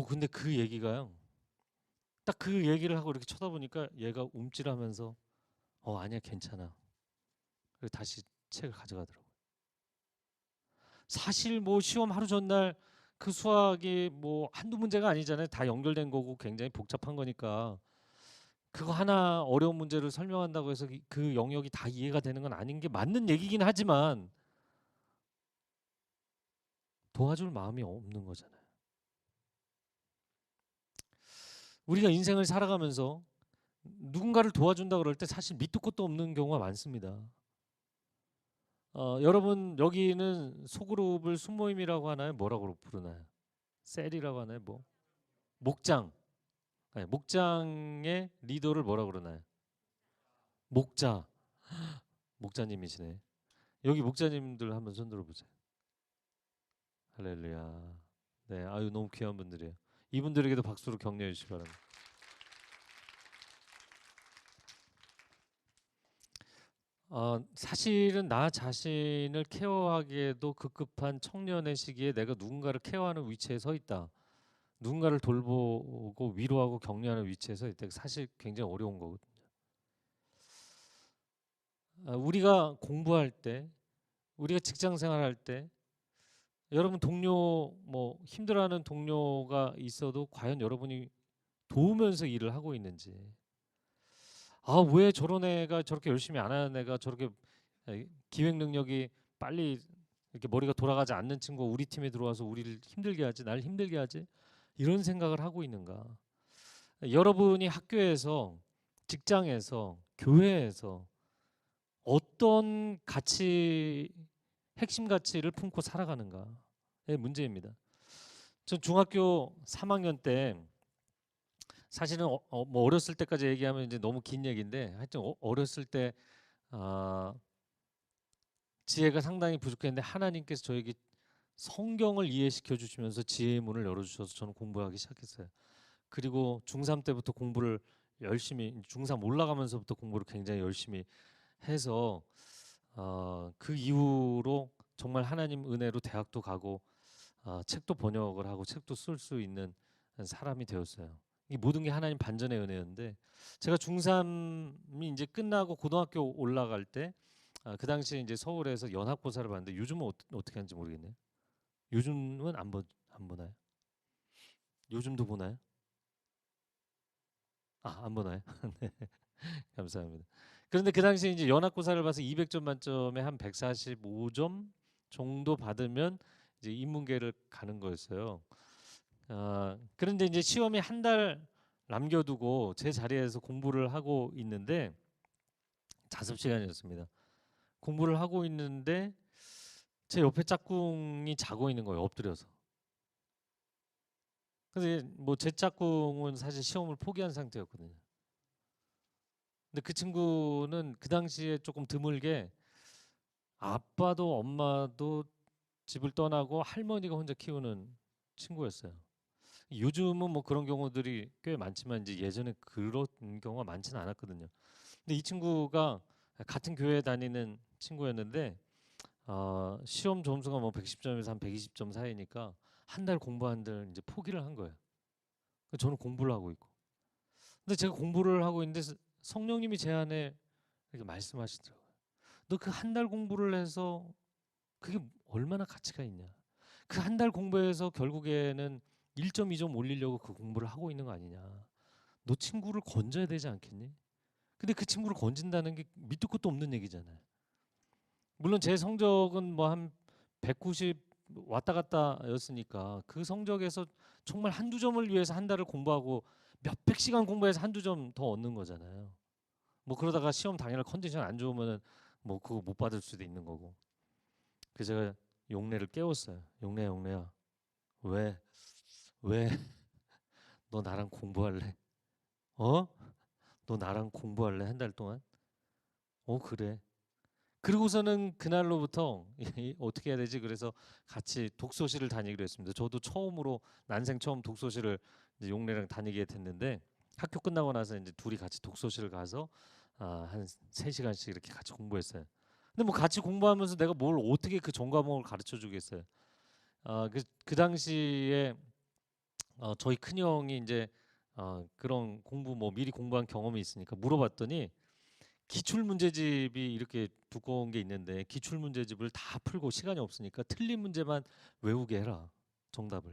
근데 그 얘기가요. 딱 그 얘기를 하고 이렇게 쳐다보니까 얘가 움찔하면서 아니야 괜찮아. 그리고 다시 책을 가져가더라고요. 사실 뭐 시험 하루 전날 그 수학이 뭐 한두 문제가 아니잖아요. 다 연결된 거고 굉장히 복잡한 거니까 그거 하나 어려운 문제를 설명한다고 해서 그 영역이 다 이해가 되는 건 아닌 게 맞는 얘기긴 하지만 도와줄 마음이 없는 거잖아요. 우리가 인생을 살아가면서 누군가를 도와준다 그럴 때 사실 밑도 끝도 없는 경우가 많습니다. 여러분 여기는 소그룹을 순모임이라고 하나요? 뭐라고 부르나요? 셀이라고 하나요? 뭐 목장. 네, 목장의 리더를 뭐라 그러나요? 목자. 목자님이시네. 여기 목자님들 한번 손 들어보세요. 할렐루야. 네, 아유 너무 귀한 분들이에요. 이분들에게도 박수로 격려해 주시기 바랍니다. 사실은 나 자신을 케어하기에도 급급한 청년의 시기에 내가 누군가를 케어하는 위치에 서 있다. 누군가를 돌보고 위로하고 격려하는 위치에 서 있다. 사실 굉장히 어려운 거거든요. 우리가 공부할 때, 우리가 직장 생활할 때, 여러분 동료 뭐 힘들어하는 동료가 있어도 과연 여러분이 도우면서 일을 하고 있는지, 왜 저런 애가 저렇게 열심히 안 하는 애가 저렇게 기획 능력이 빨리 이렇게 머리가 돌아가지 않는 친구가 우리 팀에 들어와서 우리를 힘들게 하지, 날 힘들게 하지, 이런 생각을 하고 있는가? 여러분이 학교에서, 직장에서, 교회에서 어떤 핵심 가치를 품고 살아가는가의 문제입니다. 전 중학교 3학년 때 사실은 뭐 어렸을 때까지 얘기하면 이제 너무 긴 얘기인데 하여튼 어렸을 때 아, 지혜가 상당히 부족했는데 하나님께서 저에게 성경을 이해시켜 주시면서 지혜의 문을 열어주셔서 저는 공부하기 시작했어요. 그리고 중3 때부터 공부를 열심히, 중3 올라가면서부터 공부를 굉장히 열심히 해서 그 이후로 정말 하나님 은혜로 대학도 가고 책도 번역을 하고 책도 쓸 수 있는 사람이 되었어요. 이 모든 게 하나님 반전의 은혜였는데 제가 중3이 이제 끝나고 고등학교 올라갈 때 그 당시에 이제 서울에서 연합고사를 봤는데 요즘은 어떻게 하는지 모르겠네요. 요즘은 안 보나요? 요즘도 보나요? 안 보나요? 네, 감사합니다. 그런데 그 당시에 이제 연합고사를 봐서 200점 만점에 한 145점 정도 받으면 이제 인문계를 가는 거였어요. 그런데 이제 시험이 한 달 남겨두고 제 자리에서 공부를 하고 있는데 자습 시간이었습니다. 공부를 하고 있는데 제 옆에 짝꿍이 자고 있는 거예요. 엎드려서. 근데 뭐 제 짝꿍은 사실 시험을 포기한 상태였거든요. 근데 그 친구는 그 당시에 조금 드물게 아빠도 엄마도 집을 떠나고 할머니가 혼자 키우는 친구였어요. 요즘은 뭐 그런 경우들이 꽤 많지만 이제 예전에 그런 경우가 많지는 않았거든요. 근데 이 친구가 같은 교회 다니는 친구였는데 시험 점수가 뭐 110점에서 한 120점 사이니까 한 달 공부한들 이제 포기를 한 거예요. 저는 공부를 하고 있고. 근데 제가 공부를 하고 있는데 성령님이 제 안에 이렇게 말씀하시더라고요. 너 그 한 달 공부를 해서 그게 얼마나 가치가 있냐. 그 한 달 공부해서 결국에는 1점, 2점 올리려고 그 공부를 하고 있는 거 아니냐. 너 친구를 건져야 되지 않겠니? 근데 그 친구를 건진다는 게 밑도 끝도 없는 얘기잖아요. 물론 제 성적은 뭐 한 190 왔다 갔다였으니까 그 성적에서 정말 한두 점을 위해서 한 달을 공부하고 몇백 시간 공부해서 한두 점 더 얻는 거잖아요. 뭐 그러다가 시험 당일날 컨디션 안 좋으면은 뭐 그거 못 받을 수도 있는 거고. 그래서 제가 용례를 깨웠어요. 용례야. 왜? 왜? 너 나랑 공부할래? 어? 너 나랑 공부할래? 한 달 동안? 그래. 그리고서는 그날로부터 어떻게 해야 되지? 그래서 같이 독서실을 다니기로 했습니다. 저도 처음으로 난생 처음 독서실을 이제 용례랑 다니게 됐는데 학교 끝나고 나서 이제 둘이 같이 독서실을 가서 한 3시간씩 이렇게 같이 공부했어요. 근데 뭐 같이 공부하면서 내가 뭘 어떻게 그 전과목을 가르쳐 주겠어요. 그 당시에 저희 큰형이 이제 그런 공부 뭐 미리 공부한 경험이 있으니까 물어봤더니 기출 문제집이 이렇게 두꺼운 게 있는데 기출 문제집을 다 풀고 시간이 없으니까 틀린 문제만 외우게 해라. 정답을.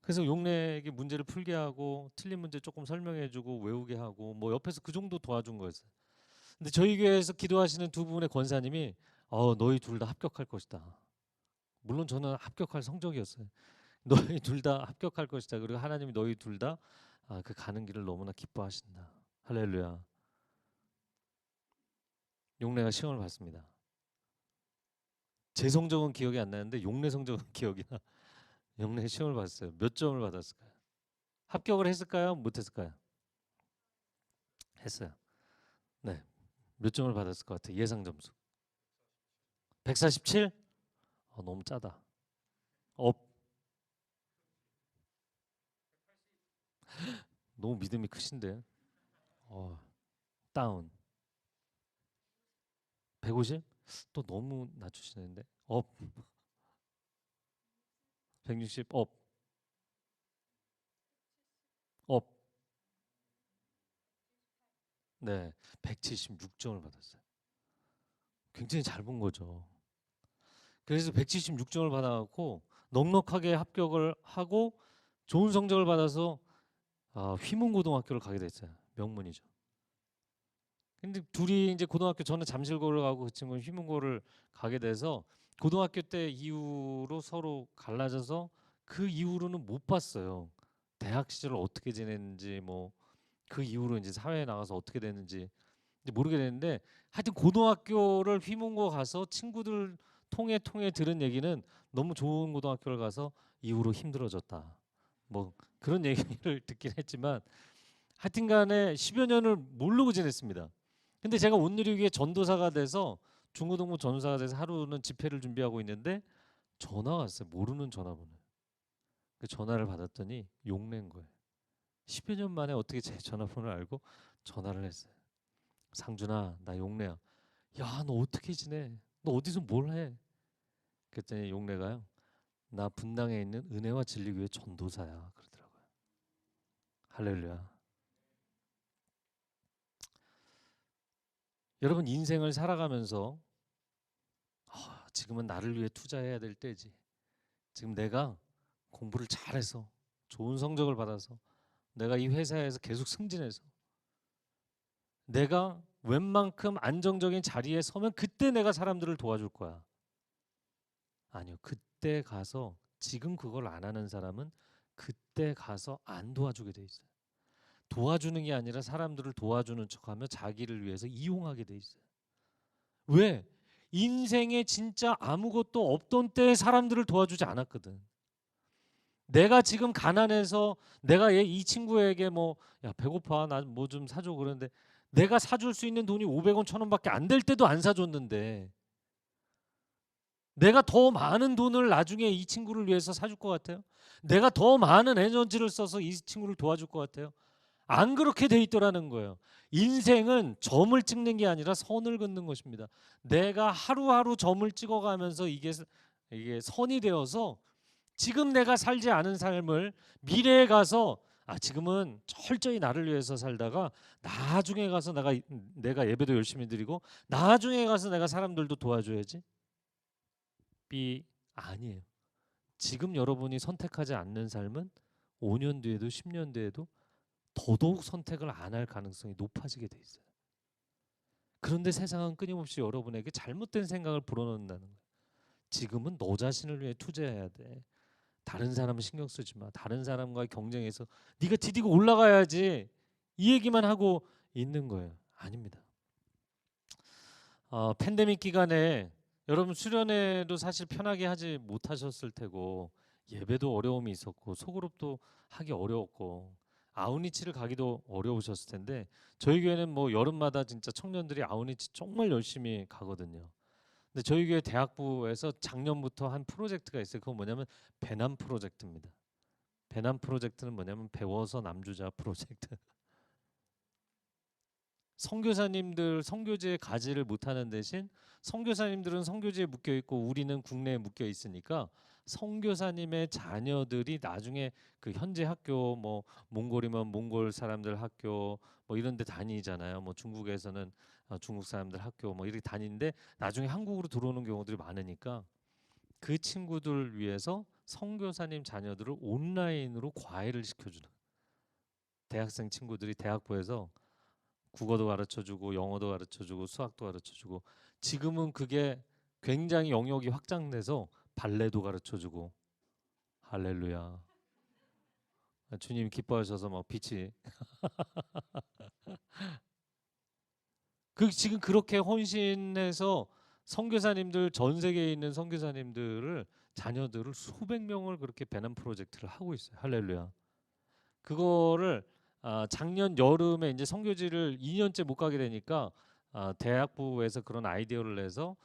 그래서 용례에게 문제를 풀게 하고 틀린 문제 조금 설명해주고 외우게 하고 뭐 옆에서 그 정도 도와준 거였어요. 근데 저희 교회에서 기도하시는 두 분의 권사님이 너희 둘 다 합격할 것이다. 물론 저는 합격할 성적이었어요. 너희 둘 다 합격할 것이다. 그리고 하나님이 너희 둘 다 그 가는 길을 너무나 기뻐하신다. 할렐루야. 용례가 시험을 봤습니다. 제 성적은 기억이 안 나는데 용례 성적은 기억이 나. 용례 시험을 봤어요. 몇 점을 받았을까요? 합격을 했을까요? 못했을까요? 했어요. 네. 몇 점을 받았을 것 같아요? 예상 점수. 147? 너무 짜다. 업. 너무 믿음이 크신데. 어, 다운. 150? 또 너무 낮추시는데. 업. 160? 업. 업. 네. 176점을 받았어요. 굉장히 잘 본 거죠. 그래서 176점을 받아갖고 넉넉하게 합격을 하고 좋은 성적을 받아서 휘문고등학교를 가게 됐어요. 명문이죠. 근데 둘이 이제 고등학교 저는 잠실고를 가고 그 친구는 휘문고를 가게 돼서 고등학교 때 이후로 서로 갈라져서 그 이후로는 못 봤어요. 대학 시절을 어떻게 지냈는지 뭐 그 이후로 이제 사회에 나가서 어떻게 됐는지 이제 모르게 됐는데 하여튼 고등학교를 휘문고 가서 친구들 통해 들은 얘기는 너무 좋은 고등학교를 가서 이후로 힘들어졌다. 뭐 그런 얘기를 듣긴 했지만 하여튼간에 10여 년을 모르고 지냈습니다. 근데 제가 온누리교회 전도사가 돼서 중고등부 전도사가 돼서 하루는 집회를 준비하고 있는데 전화가 왔어요. 모르는 전화번호. 그 전화를 받았더니 용낸 거예요. 10여 년 만에 어떻게 제 전화번호를 알고 전화를 했어요. 상준아, 나 용래야. 야, 너 어떻게 지내? 너 어디서 뭘 해? 그랬더니 용래가요. 나 분당에 있는 은혜와 진리교회 전도사야. 그러더라고요. 할렐루야. 여러분 인생을 살아가면서 지금은 나를 위해 투자해야 될 때지. 지금 내가 공부를 잘해서 좋은 성적을 받아서 내가 이 회사에서 계속 승진해서 내가 웬만큼 안정적인 자리에 서면 그때 내가 사람들을 도와줄 거야. 아니요. 그때 가서 지금 그걸 안 하는 사람은 그때 가서 안 도와주게 돼 있어요. 도와주는 게 아니라 사람들을 도와주는 척하며 자기를 위해서 이용하게 돼 있어요. 왜? 인생에 진짜 아무것도 없던 때에 사람들을 도와주지 않았거든. 내가 지금 가난해서 내가 이 친구에게 뭐 야 배고파 나 뭐 좀 사줘 그러는데 내가 사줄 수 있는 돈이 500원, 1000원밖에 안 될 때도 안 사줬는데 내가 더 많은 돈을 나중에 이 친구를 위해서 사줄 것 같아요? 내가 더 많은 에너지를 써서 이 친구를 도와줄 것 같아요? 안 그렇게 돼 있더라는 거예요. 인생은 점을 찍는 게 아니라 선을 긋는 것입니다. 내가 하루하루 점을 찍어가면서 이게 선이 되어서 지금 내가 살지 않은 삶을 미래에 가서 지금은 철저히 나를 위해서 살다가 나중에 가서 내가 예배도 열심히 드리고 나중에 가서 내가 사람들도 도와줘야지. B 아니에요. 지금 여러분이 선택하지 않는 삶은 5년 뒤에도 10년 뒤에도 더더욱 선택을 안 할 가능성이 높아지게 돼 있어요. 그런데 세상은 끊임없이 여러분에게 잘못된 생각을 불어넣는다는 거예요. 지금은 너 자신을 위해 투자해야 돼. 다른 사람은 신경 쓰지 마. 다른 사람과 경쟁해서 네가 디디고 올라가야지. 이 얘기만 하고 있는 거예요. 아닙니다. 팬데믹 기간에 여러분 수련회도 사실 편하게 하지 못하셨을 테고 예배도 어려움이 있었고 소그룹도 하기 어려웠고 아우니치를 가기도 어려우셨을 텐데 저희 교회는 뭐 여름마다 진짜 청년들이 아우니치 정말 열심히 가거든요. 근데 저희 교회 대학부에서 작년부터 한 프로젝트가 있어요. 그건 뭐냐면 배남 프로젝트입니다. 배남 프로젝트는 뭐냐면 배워서 남주자 프로젝트. 선교사님들 선교지에 가지를 못하는 대신 선교사님들은 선교지에 묶여 있고 우리는 국내에 묶여 있으니까 선교사님의 자녀들이 나중에 그 현재 학교 뭐 몽골이면 몽골 사람들 학교 뭐 이런 데 다니잖아요. 뭐 중국에서는 중국 사람들 학교 뭐 이렇게 다니는데 나중에 한국으로 들어오는 경우들이 많으니까 그 친구들 위해서 선교사님 자녀들을 온라인으로 과외를 시켜주는 대학생 친구들이 대학부에서 국어도 가르쳐주고 영어도 가르쳐주고 수학도 가르쳐주고 지금은 그게 굉장히 영역이 확장돼서 발레도 가르쳐주고 할렐루야. 주님 기뻐하셔서 막 빛이 지금 그렇게 헌신해서 선교사님들 전 세계에 있는 선교사님들을 자녀들을 수백 명을 그렇게 배남 프로젝트를 하고 있어요. 할렐루야. 그거를 작년 여름에 이제 선교지를 2년째 못 가게 되니까 대학부에서 그런 아이디어를 내서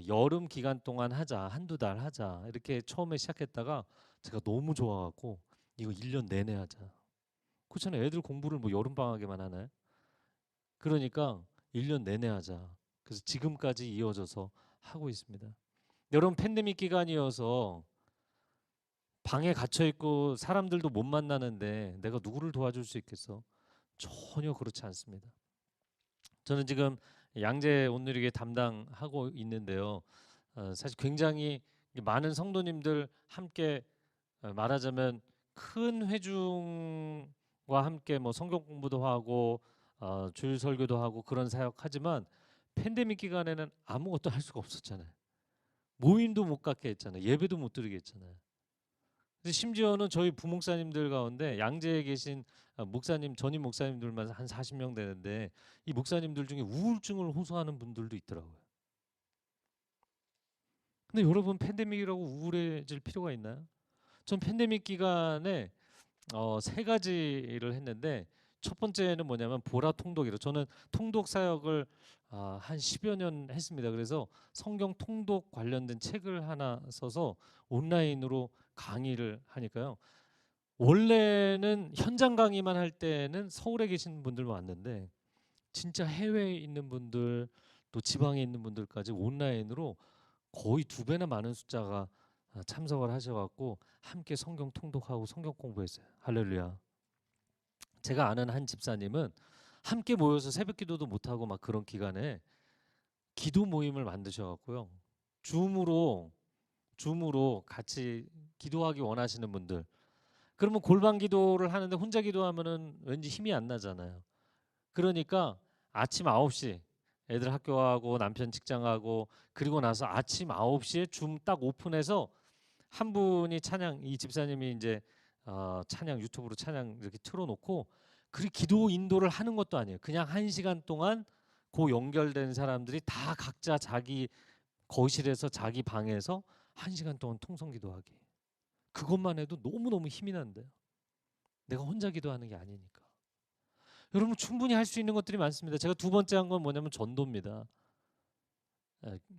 여름 기간 동안 하자, 한두 달 하자 이렇게 처음에 시작했다가 제가 너무 좋아갖고 이거 1년 내내 하자. 그렇잖아요. 애들 공부를 뭐 여름 방학에만 하나요? 그러니까 1년 내내 하자. 그래서 지금까지 이어져서 하고 있습니다. 여러분 팬데믹 기간이어서 방에 갇혀 있고 사람들도 못 만나는데 내가 누구를 도와줄 수 있겠어? 전혀 그렇지 않습니다. 저는 지금 양재 온누리교회 담당하고 있는데요. 사실 굉장히 많은 성도님들 함께 말하자면 큰 회중과 함께 뭐 성경 공부도 하고 주일 설교도 하고 그런 사역하지만 팬데믹 기간에는 아무것도 할 수가 없었잖아요. 모임도 못 갖게 했잖아요. 예배도 못 드리게 했잖아요. 심지어는 저희 부목사님들 가운데 양재에 계신 목사님 전임 목사님들만 한 40명 되는데 이 목사님들 중에 우울증을 호소하는 분들도 있더라고요. 근데 여러분 팬데믹이라고 우울해질 필요가 있나요? 전 팬데믹 기간에 세 가지를 했는데 첫 번째는 뭐냐면 보라 통독이로 저는 통독 사역을 한 10여 년 했습니다. 그래서 성경 통독 관련된 책을 하나 써서 온라인으로 강의를 하니까요. 원래는 현장 강의만 할 때는 서울에 계신 분들만 왔는데 진짜 해외에 있는 분들 또 지방에 있는 분들까지 온라인으로 거의 2배나 많은 숫자가 참석을 하셔갖고 함께 성경 통독하고 성경 공부했어요. 할렐루야. 제가 아는 한 집사님은 함께 모여서 새벽기도도 못하고 막 그런 기간에 기도 모임을 만드셔갖고요. 줌으로 같이 기도하기 원하시는 분들 그러면 골방 기도를 하는데 혼자 기도하면은 왠지 힘이 안 나잖아요. 그러니까 아침 9시 애들 학교 가고 남편 직장 가고 그리고 나서 아침 9시에 줌 딱 오픈해서 한 분이 찬양 이 집사님이 이제 찬양 유튜브로 찬양 이렇게 틀어놓고 그리 기도 인도를 하는 것도 아니에요. 그냥 1시간 동안 그 연결된 사람들이 다 각자 자기 거실에서 자기 방에서 1시간 동안 통성 기도하기. 그것만 해도 너무너무 힘이 난대요. 내가 혼자 기도하는 게 아니니까. 여러분 충분히 할 수 있는 것들이 많습니다. 제가 두 번째 한 건 뭐냐면 전도입니다.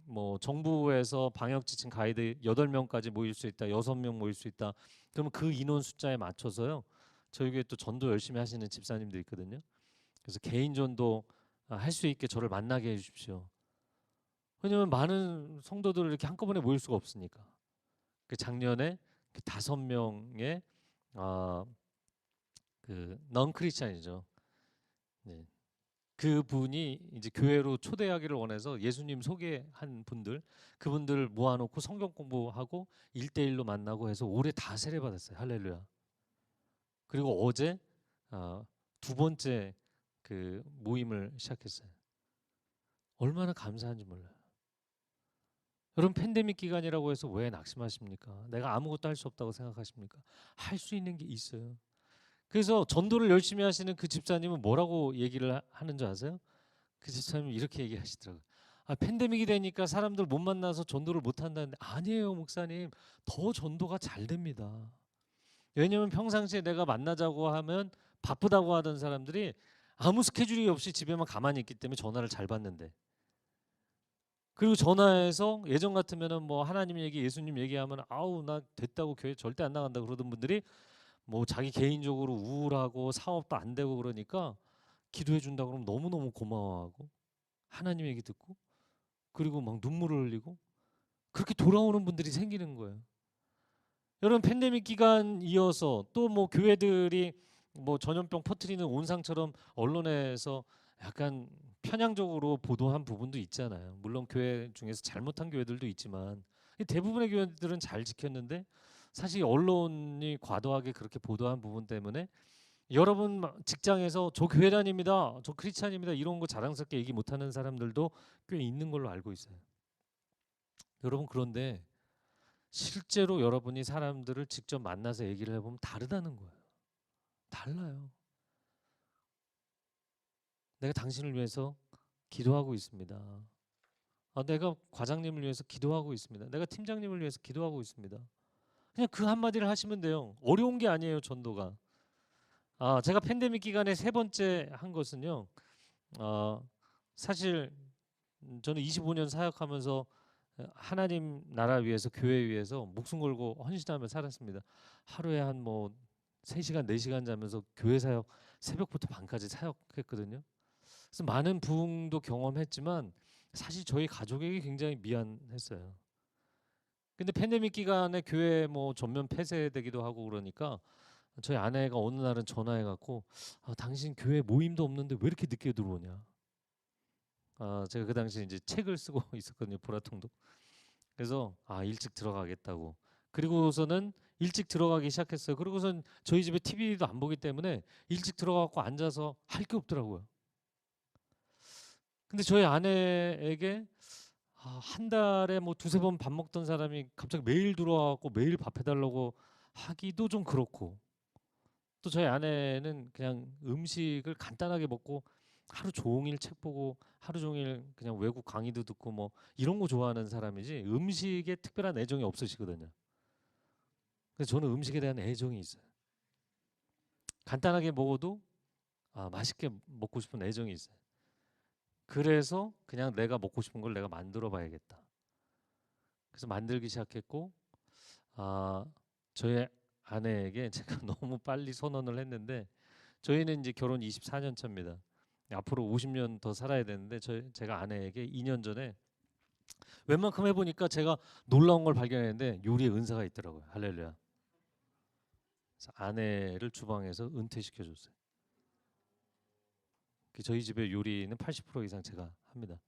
뭐 정부에서 방역 지침 가이드 8명까지 모일 수 있다, 6명 모일 수 있다. 그러면 그 인원 숫자에 맞춰서요. 저희 교회 또 전도 열심히 하시는 집사님들 있거든요. 그래서 개인 전도 할 수 있게 저를 만나게 해주십시오. 왜냐면 많은 성도들을 이렇게 한꺼번에 모일 수가 없으니까. 그 작년에 그 5명의 그 넌크리스찬이죠. 네. 그분이 이제 교회로 초대하기를 원해서 예수님 소개한 분들, 그분들 모아놓고 성경 공부하고 1대1로 만나고 해서 올해 다 세례받았어요. 할렐루야. 그리고 어제 두 번째 그 모임을 시작했어요. 얼마나 감사한지 몰라요. 여러분 팬데믹 기간이라고 해서 왜 낙심하십니까? 내가 아무것도 할 수 없다고 생각하십니까? 할 수 있는 게 있어요. 그래서 전도를 열심히 하시는 그 집사님은 뭐라고 얘기를 하는 줄 아세요? 그 집사님이 이렇게 얘기하시더라고요. 팬데믹이 되니까 사람들 못 만나서 전도를 못 한다는데 아니에요, 목사님. 더 전도가 잘 됩니다. 왜냐면 평상시에 내가 만나자고 하면 바쁘다고 하던 사람들이 아무 스케줄이 없이 집에만 가만히 있기 때문에 전화를 잘 받는데. 그리고 전화해서 예전 같으면은 뭐 하나님 얘기, 예수님 얘기하면 아우 나 됐다고 교회 절대 안 나간다 그러던 분들이 뭐 자기 개인적으로 우울하고 사업도 안 되고 그러니까 기도해 준다 그러면 너무너무 고마워하고 하나님 얘기 듣고 그리고 막 눈물을 흘리고 그렇게 돌아오는 분들이 생기는 거예요. 여러분 팬데믹 기간 이어서 또 뭐 교회들이 뭐 전염병 퍼뜨리는 온상처럼 언론에서 약간 편향적으로 보도한 부분도 있잖아요. 물론 교회 중에서 잘못한 교회들도 있지만 대부분의 교회들은 잘 지켰는데 사실 언론이 과도하게 그렇게 보도한 부분 때문에 여러분 직장에서 저 교회 다닙니다, 저 크리스찬입니다 이런 거 자랑스럽게 얘기 못하는 사람들도 꽤 있는 걸로 알고 있어요. 여러분 그런데 실제로 여러분이 사람들을 직접 만나서 얘기를 해보면 다르다는 거예요. 달라요. 내가 당신을 위해서 기도하고 있습니다. 내가 과장님을 위해서 기도하고 있습니다. 내가 팀장님을 위해서 기도하고 있습니다. 그냥 그 한마디를 하시면 돼요. 어려운 게 아니에요, 전도가. 제가 팬데믹 기간에 세 번째 한 것은요. 사실 저는 25년 사역하면서 하나님 나라 위해서 교회 위해서 목숨 걸고 헌신하며 살았습니다. 하루에 한 뭐 3시간 4시간 자면서 교회 사역 새벽부터 밤까지 사역했거든요. 그래서 많은 부흥도 경험했지만 사실 저희 가족에게 굉장히 미안했어요. 근데 팬데믹 기간에 교회 뭐 전면 폐쇄되기도 하고 그러니까 저희 아내가 어느 날은 전화해 갖고 당신 교회 모임도 없는데 왜 이렇게 늦게 들어오냐. 제가 그 당시 이제 책을 쓰고 있었거든요. 보라통도. 그래서 일찍 들어가겠다고. 그리고서는 일찍 들어가기 시작했어요. 그리고선 저희 집에 TV도 안 보기 때문에 일찍 들어가고 앉아서 할 게 없더라고요. 근데 저희 아내에게 한 달에 뭐 두세 번 밥 먹던 사람이 갑자기 매일 들어와갖고 매일 밥 해달라고 하기도 좀 그렇고 또 저희 아내는 그냥 음식을 간단하게 먹고 하루 종일 책 보고 하루 종일 그냥 외국 강의도 듣고 뭐 이런 거 좋아하는 사람이지 음식에 특별한 애정이 없으시거든요. 그래서 저는 음식에 대한 애정이 있어요. 간단하게 먹어도 맛있게 먹고 싶은 애정이 있어요. 그래서 그냥 내가 먹고 싶은 걸 내가 만들어 봐야겠다. 그래서 만들기 시작했고 아, 저희 아내에게 제가 너무 빨리 선언을 했는데 저희는 이제 결혼 24년 차입니다. 앞으로 50년 더 살아야 되는데 제가 아내에게 2년 전에 웬만큼 해보니까 제가 놀라운 걸 발견했는데 요리에 은사가 있더라고요. 할렐루야. 그래서 아내를 주방에서 은퇴시켜줬어요. 저희 집의 요리는 80% 이상 제가 합니다.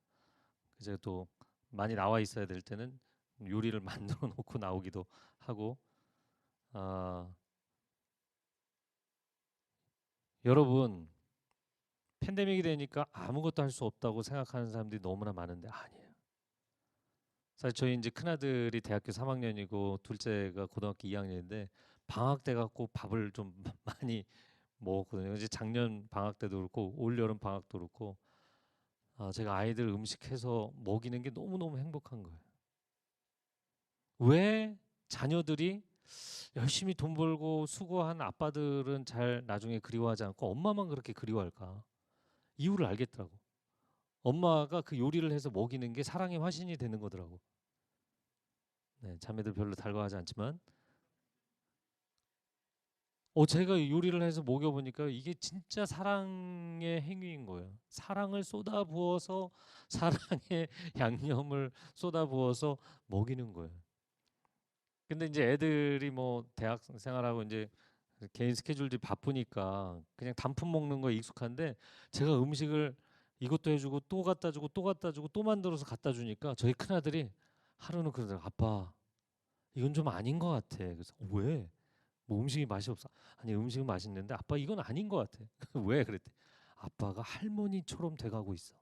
제가 또 많이 나와 있어야 될 때는 요리를 만들어 놓고 나오기도 하고 여러분 팬데믹이 되니까 아무것도 할 수 없다고 생각하는 사람들이 너무나 많은데 아니에요. 사실 저희 이제 큰아들이 대학교 3학년이고 둘째가 고등학교 2학년인데 방학 때 갖고 밥을 좀 많이 먹었거든요. 이제 작년 방학 때도 그렇고 올 여름 방학도 그렇고 제가 아이들 음식해서 먹이는 게 너무너무 행복한 거예요. 왜 자녀들이 열심히 돈 벌고 수고한 아빠들은 잘 나중에 그리워하지 않고 엄마만 그렇게 그리워할까? 이유를 알겠더라고. 엄마가 그 요리를 해서 먹이는 게 사랑의 화신이 되는 거더라고. 네, 자매들 별로 달가워하지 않지만 제가 요리를 해서 먹여보니까 이게 진짜 사랑의 행위인 거예요. 사랑을 쏟아부어서 사랑의 양념을 쏟아부어서 먹이는 거예요. 근데 이제 애들이 뭐 대학 생활하고 이제 개인 스케줄들이 바쁘니까 그냥 단품 먹는 거에 익숙한데 제가 음식을 이것도 해주고 또 갖다 주고 또 갖다 주고 또 만들어서 갖다 주니까 저희 큰아들이 하루는 그러더라고요. 아빠 이건 좀 아닌 것 같아. 그래서 왜? 뭐 음식이 맛이 없어? 아니 음식은 맛있는데 아빠 이건 아닌 것 같아. 왜? 그랬대. 아빠가 할머니처럼 돼가고 있어.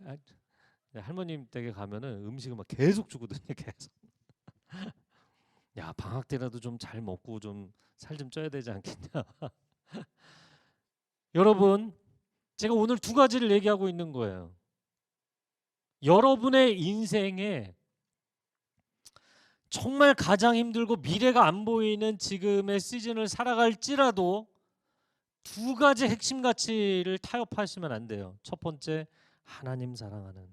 아, 할머님 댁에 가면은 음식을 막 계속 주거든요. 계속. 야 방학 때라도 좀 잘 먹고 좀 살 좀 쪄야 되지 않겠냐. 여러분 제가 오늘 두 가지를 얘기하고 있는 거예요. 여러분의 인생에 정말 가장 힘들고 미래가 안 보이는 지금의 시즌을 살아갈지라도 두 가지 핵심 가치를 타협하시면 안 돼요. 첫 번째, 하나님 사랑하는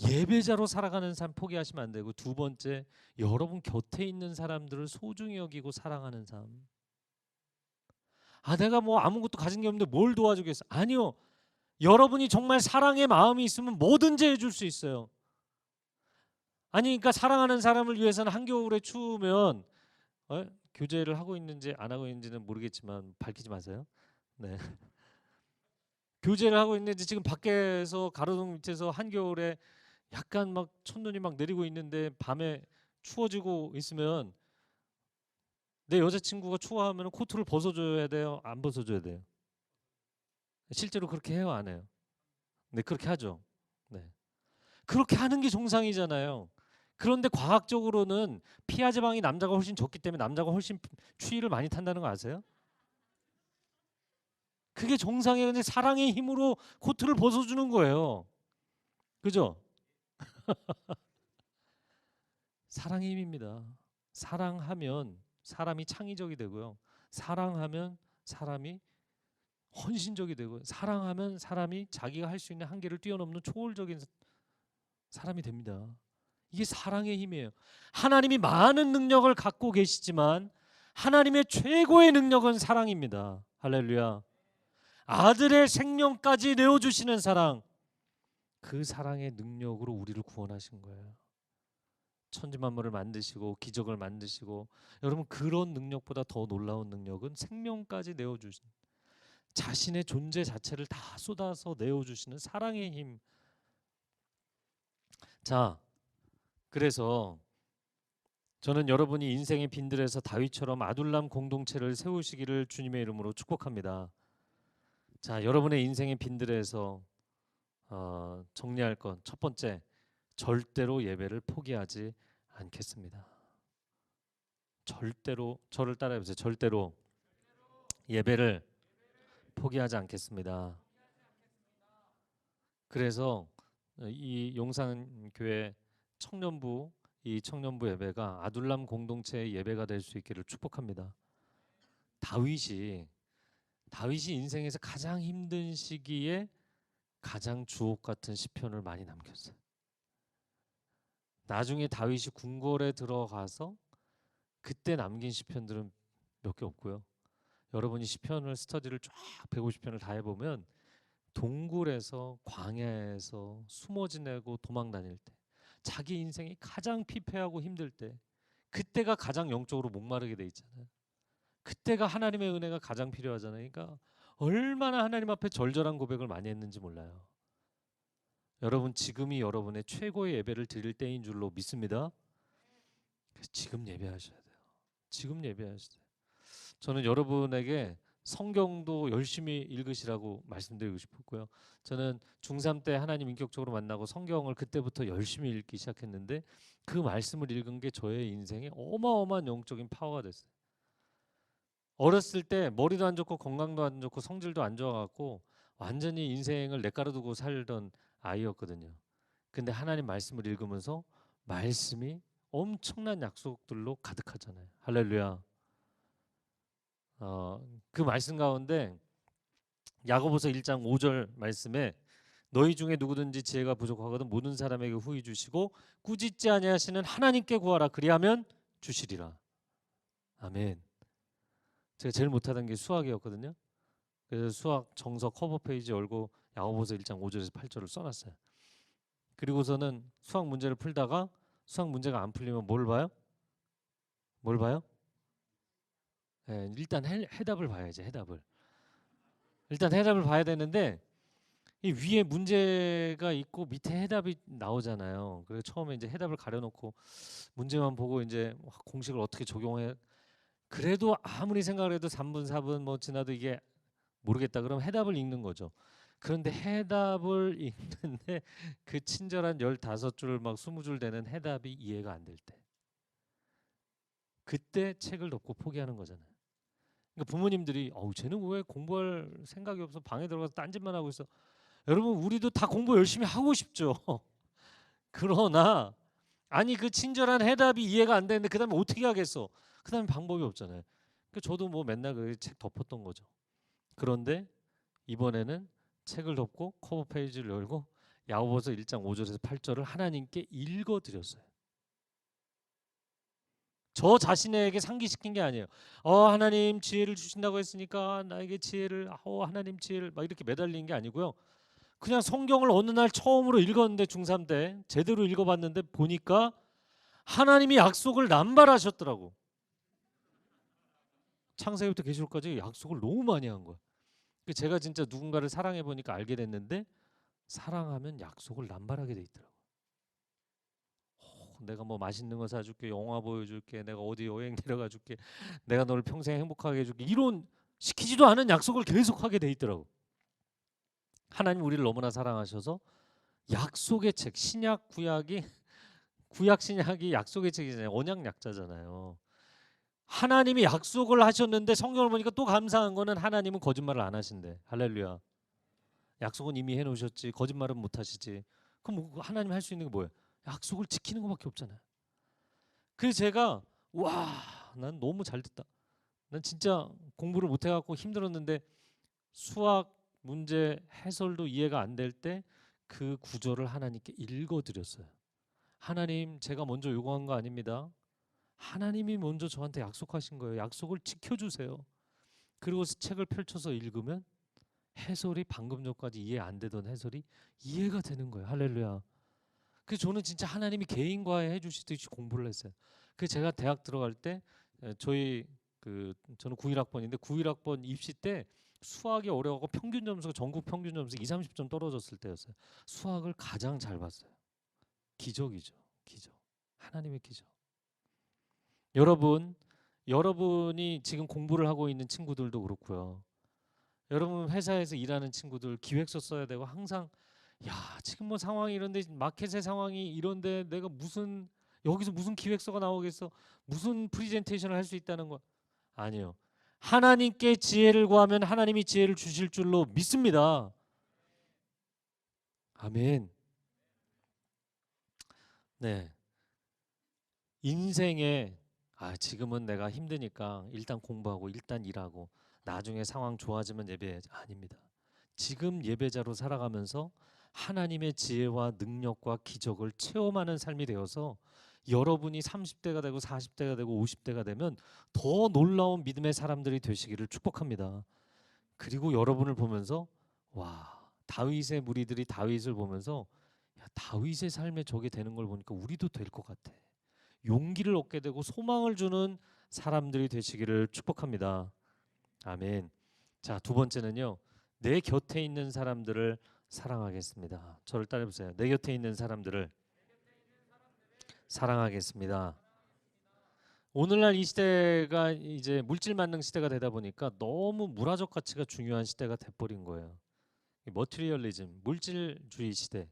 예배자로 살아가는 삶 포기하시면 안 되고, 두 번째, 여러분 곁에 있는 사람들을 소중히 여기고 사랑하는 삶. 내가 뭐 아무것도 가진 게 없는데 뭘 도와주겠어? 아니요. 여러분이 정말 사랑의 마음이 있으면 뭐든지 해줄 수 있어요. 아니 그러니까 사랑하는 사람을 위해서는 한겨울에 추우면 교제를 하고 있는지 안 하고 있는지는 모르겠지만 밝히지 마세요. 네. 교제를 하고 있는지 지금 밖에서 가로등 밑에서 한겨울에 약간 막 첫눈이 막 내리고 있는데 밤에 추워지고 있으면 내 여자친구가 추워하면 코트를 벗어줘야 돼요? 안 벗어줘야 돼요? 실제로 그렇게 해요? 안 해요? 네, 그렇게 하죠. 네. 그렇게 하는 게 정상이잖아요. 그런데 과학적으로는 피하 지방이 남자가 훨씬 적기 때문에 남자가 훨씬 추위를 많이 탄다는 거 아세요? 그게 정상이에요. 근데 사랑의 힘으로 코트를 벗어주는 거예요. 그죠? 사랑의 힘입니다. 사랑하면 사람이 창의적이 되고요. 사랑하면 사람이 헌신적이 되고, 사랑하면 사람이 자기가 할 수 있는 한계를 뛰어넘는 초월적인 사람이 됩니다. 이게 사랑의 힘이에요. 하나님이 많은 능력을 갖고 계시지만 하나님의 최고의 능력은 사랑입니다. 할렐루야. 아들의 생명까지 내어주시는 사랑, 그 사랑의 능력으로 우리를 구원하신 거예요. 천지만물을 만드시고 기적을 만드시고, 여러분 그런 능력보다 더 놀라운 능력은 생명까지 내어주신, 자신의 존재 자체를 다 쏟아서 내어주시는 사랑의 힘. 자, 그래서 저는 여러분이 인생의 빈들에서 다윗처럼 아둘람 공동체를 세우시기를 주님의 이름으로 축복합니다. 자, 여러분의 인생의 빈들에서 정리할 건 첫 번째, 절대로 예배를 포기하지 않겠습니다. 절대로, 저를 따라해보세요. 절대로 예배를 포기하지 않겠습니다. 그래서 이 용산교회 청년부, 이 청년부 예배가 아둘람 공동체의 예배가 될 수 있기를 축복합니다. 다윗이 인생에서 가장 힘든 시기에 가장 주옥 같은 시편을 많이 남겼어요. 나중에 다윗이 궁궐에 들어가서 그때 남긴 시편들은 몇 개 없고요. 여러분이 시편을 스터디를 쫙 150편을 다 해보면 동굴에서 광야에서 숨어 지내고 도망 다닐 때, 자기 인생이 가장 피폐하고 힘들 때, 그때가 가장 영적으로 목마르게 돼 있잖아요. 그때가 하나님의 은혜가 가장 필요하잖아요. 그러니까 얼마나 하나님 앞에 절절한 고백을 많이 했는지 몰라요. 여러분 지금이 여러분의 최고의 예배를 드릴 때인 줄로 믿습니다. 그래서 지금 예배하셔야 돼요. 지금 예배하셔야 돼요. 저는 여러분에게 성경도 열심히 읽으시라고 말씀드리고 싶었고요. 저는 중3 때 하나님 인격적으로 만나고 성경을 그때부터 열심히 읽기 시작했는데, 그 말씀을 읽은 게 저의 인생에 어마어마한 영적인 파워가 됐어요. 어렸을 때 머리도 안 좋고 건강도 안 좋고 성질도 안 좋아갖고 완전히 인생을 내가로두고 살던 아이였거든요. 근데 하나님 말씀을 읽으면서 말씀이 엄청난 약속들로 가득하잖아요. 할렐루야. 그 말씀 가운데 야고보서 1장 5절 말씀에 너희 중에 누구든지 지혜가 부족하거든 모든 사람에게 후히 주시고 꾸짖지 아니하시는 하나님께 구하라 그리하면 주시리라. 아멘. 제가 제일 못하던 게 수학이었거든요. 그래서 수학 정석 커버 페이지 열고 야고보서 1장 5절에서 8절을 써놨어요. 그리고서는 수학 문제를 풀다가 수학 문제가 안 풀리면 뭘 봐요? 뭘 봐요? 일단 해답을 봐야지. 해답을. 일단 해답을 봐야 되는데 이 위에 문제가 있고 밑에 해답이 나오잖아요. 그래서 처음에 이제 해답을 가려놓고 문제만 보고 이제 공식을 어떻게 적용해. 그래도 아무리 생각을 해도 3분, 4분 뭐 지나도 이게 모르겠다. 그럼 해답을 읽는 거죠. 그런데 해답을 읽는데 그 친절한 15줄 막 20줄 되는 해답이 이해가 안 될 때. 그때 책을 덮고 포기하는 거잖아요. 그러니까 부모님들이 쟤는 왜 공부할 생각이 없어 방에 들어가서 딴짓만 하고 있어. 여러분 우리도 다 공부 열심히 하고 싶죠. 그러나 아니 그 친절한 해답이 이해가 안 되는데 그다음에 어떻게 하겠어. 그다음에 방법이 없잖아요. 그러니까 저도 뭐 맨날 그 책 덮었던 거죠. 그런데 이번에는 책을 덮고 커버 페이지를 열고 야고보서 1장 5절에서 8절을 하나님께 읽어드렸어요. 저 자신에게 상기시킨 게 아니에요. 하나님 지혜를 주신다고 했으니까 나에게 지혜를 하나님 지혜를 막 이렇게 매달리는 게 아니고요. 그냥 성경을 어느 날 처음으로 읽었는데 중3 때 제대로 읽어봤는데 보니까 하나님이 약속을 남발하셨더라고. 창세기부터 계시록까지 약속을 너무 많이 한 거야. 제가 진짜 누군가를 사랑해 보니까 알게 됐는데 사랑하면 약속을 남발하게 돼 있더라고. 내가 뭐 맛있는 거 사줄게, 영화 보여줄게, 내가 어디 여행 데려가줄게, 내가 너를 평생 행복하게 해줄게 이런 시키지도 않은 약속을 계속하게 돼 있더라고. 하나님 우리를 너무나 사랑하셔서 약속의 책, 신약 구약이 구약 신약이 약속의 책이잖아요. 언약 약자잖아요. 하나님이 약속을 하셨는데 성경을 보니까 또 감사한 거는 하나님은 거짓말을 안 하신대. 할렐루야. 약속은 이미 해놓으셨지 거짓말은 못 하시지. 그럼 뭐 하나님 할 수 있는 게 뭐예요? 약속을 지키는 것밖에 없잖아요. 그래서 제가 난 너무 잘 됐다. 난 진짜 공부를 못 해갖고 힘들었는데 수학 문제 해설도 이해가 안 될 때 그 구절을 하나님께 읽어드렸어요. 하나님 제가 먼저 요구한 거 아닙니다. 하나님이 먼저 저한테 약속하신 거예요. 약속을 지켜주세요. 그리고 책을 펼쳐서 읽으면 해설이 방금 전까지 이해 안 되던 해설이 이해가 되는 거예요. 할렐루야. 그래서 저는 진짜 하나님이 개인과에 해주시듯이 공부를 했어요. 그 제가 대학 들어갈 때 저희 저는 91학번인데 91학번 입시 때 수학이 어려워서 평균 점수가 전국 평균 점수 2, 30점 떨어졌을 때였어요. 수학을 가장 잘 봤어요. 기적이죠. 기적. 하나님의 기적. 여러분이 지금 공부를 하고 있는 친구들도 그렇고요. 여러분 회사에서 일하는 친구들 기획서 써야 되고 항상 지금 뭐 상황이 이런데 마켓의 상황이 이런데 내가 여기서 무슨 기획서가 나오겠어? 무슨 프리젠테이션을 할 수 있다는 거 아니요. 하나님께 지혜를 구하면 하나님이 지혜를 주실 줄로 믿습니다. 아멘. 네. 인생에 지금은 내가 힘드니까 일단 공부하고 일단 일하고 나중에 상황 좋아지면 예배 아닙니다. 지금 예배자로 살아가면서 하나님의 지혜와 능력과 기적을 체험하는 삶이 되어서 여러분이 30대가 되고 40대가 되고 50대가 되면 더 놀라운 믿음의 사람들이 되시기를 축복합니다. 그리고 여러분을 보면서 다윗의 무리들이 다윗을 보면서 다윗의 삶에 저게 되는 걸 보니까 우리도 될 것 같아. 용기를 얻게 되고 소망을 주는 사람들이 되시기를 축복합니다. 아멘. 자, 두 번째는요. 내 곁에 있는 사람들을 사랑하겠습니다. 저를 따라해보세요. 내 곁에 있는 사람들을 사랑하겠습니다. 오늘날 이 시대가 이제 물질 만능 시대가 되다 보니까 너무 문화적 가치가 중요한 시대가 돼버린 거예요. 머티리얼리즘, 물질주의 시대.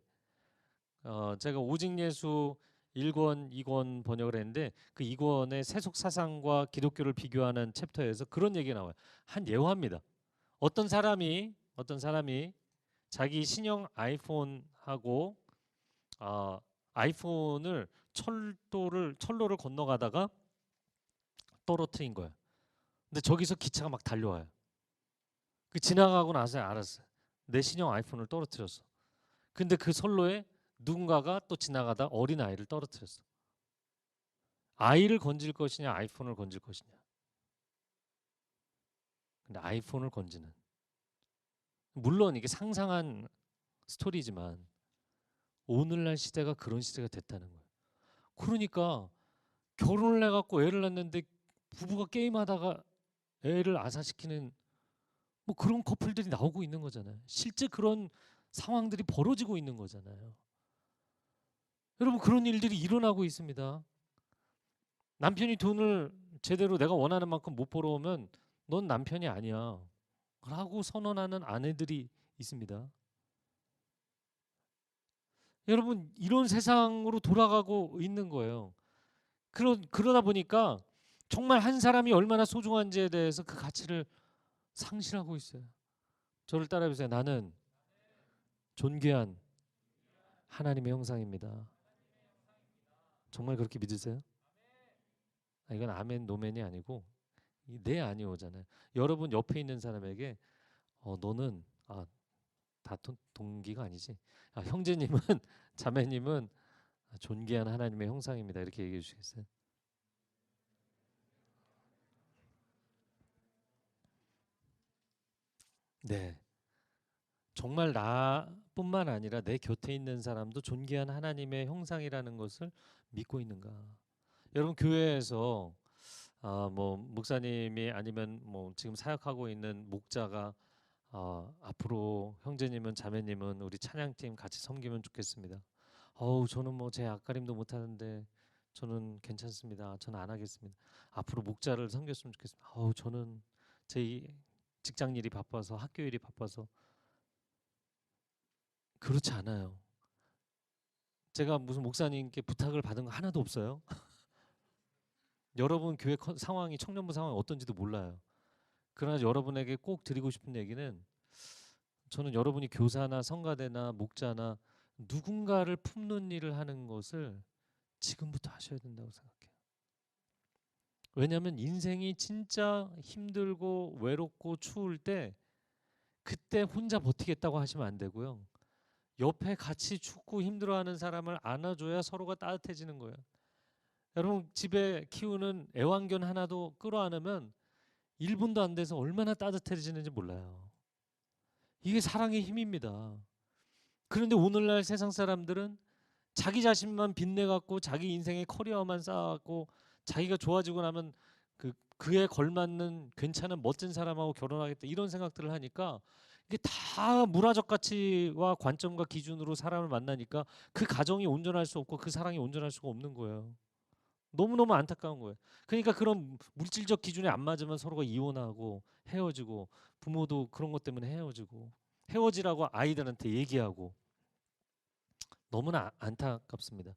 제가 오직 예수 1권, 2권 번역을 했는데 그 2권의 세속 사상과 기독교를 비교하는 챕터에서 그런 얘기가 나와요. 한 예화입니다. 어떤 사람이 자기 신형 아이폰하고 아이폰을 철로를 건너가다가 떨어뜨린 거예요. 근데 저기서 기차가 막 달려와요. 그 지나가고 나서 알았어요. 내 신형 아이폰을 떨어뜨렸어. 근데 그 선로에 누군가가 또 지나가다 어린 아이를 떨어뜨렸어. 아이를 건질 것이냐 아이폰을 건질 것이냐. 근데 아이폰을 건지는. 물론 이게 상상한 스토리지만 오늘날 시대가 그런 시대가 됐다는 거예요. 그러니까 결혼을 해갖고 애를 낳는데 부부가 게임하다가 애를 아사시키는 뭐 그런 커플들이 나오고 있는 거잖아요. 실제 그런 상황들이 벌어지고 있는 거잖아요. 여러분 그런 일들이 일어나고 있습니다. 남편이 돈을 제대로 내가 원하는 만큼 못 벌어오면 넌 남편이 아니야 라고 선언하는 아내들이 있습니다. 여러분 이런 세상으로 돌아가고 있는 거예요. 그러다 보니까 정말 한 사람이 얼마나 소중한지에 대해서 그 가치를 상실하고 있어요. 저를 따라해보세요. 나는 존귀한 하나님의 형상입니다. 정말 그렇게 믿으세요? 이건 아멘 노멘이 아니고 네 아니오잖아요. 여러분 옆에 있는 사람에게 너는 다 동기가 아니지. 형제님은 자매님은 존귀한 하나님의 형상입니다. 이렇게 얘기해 주시겠어요? 네. 정말 나뿐만 아니라 내 곁에 있는 사람도 존귀한 하나님의 형상이라는 것을 믿고 있는가? 여러분 교회에서 뭐 목사님이 아니면 뭐 지금 사역하고 있는 목자가 앞으로 형제님은 자매님은 우리 찬양팀 같이 섬기면 좋겠습니다. 저는 뭐 제 앞가림도 못하는데 저는 괜찮습니다. 저는 안 하겠습니다. 앞으로 목자를 섬겼으면 좋겠습니다. 저는 제 직장 일이 바빠서 학교 일이 바빠서 그렇지 않아요. 제가 무슨 목사님께 부탁을 받은 거 하나도 없어요. 여러분 교회 상황이 청년부 상황이 어떤지도 몰라요. 그러나 여러분에게 꼭 드리고 싶은 얘기는 저는 여러분이 교사나 성가대나 목자나 누군가를 품는 일을 하는 것을 지금부터 하셔야 된다고 생각해요. 왜냐하면 인생이 진짜 힘들고 외롭고 추울 때 그때 혼자 버티겠다고 하시면 안 되고요. 옆에 같이 춥고 힘들어하는 사람을 안아줘야 서로가 따뜻해지는 거예요. 여러분 집에 키우는 애완견 하나도 끌어안으면 1분도 안 돼서 얼마나 따뜻해지는지 몰라요. 이게 사랑의 힘입니다. 그런데 오늘날 세상 사람들은 자기 자신만 빚내갖고 자기 인생의 커리어만 쌓아갖고 자기가 좋아지고 나면 그에 걸맞는 괜찮은 멋진 사람하고 결혼하겠다 이런 생각들을 하니까 이게 다 문화적 가치와 관점과 기준으로 사람을 만나니까 그 가정이 온전할 수 없고 그 사랑이 온전할 수가 없는 거예요. 너무너무 안타까운 거예요. 그러니까 그런 물질적 기준에 안 맞으면 서로가 이혼하고 헤어지고 부모도 그런 것 때문에 헤어지고 헤어지라고 아이들한테 얘기하고 너무나 안타깝습니다.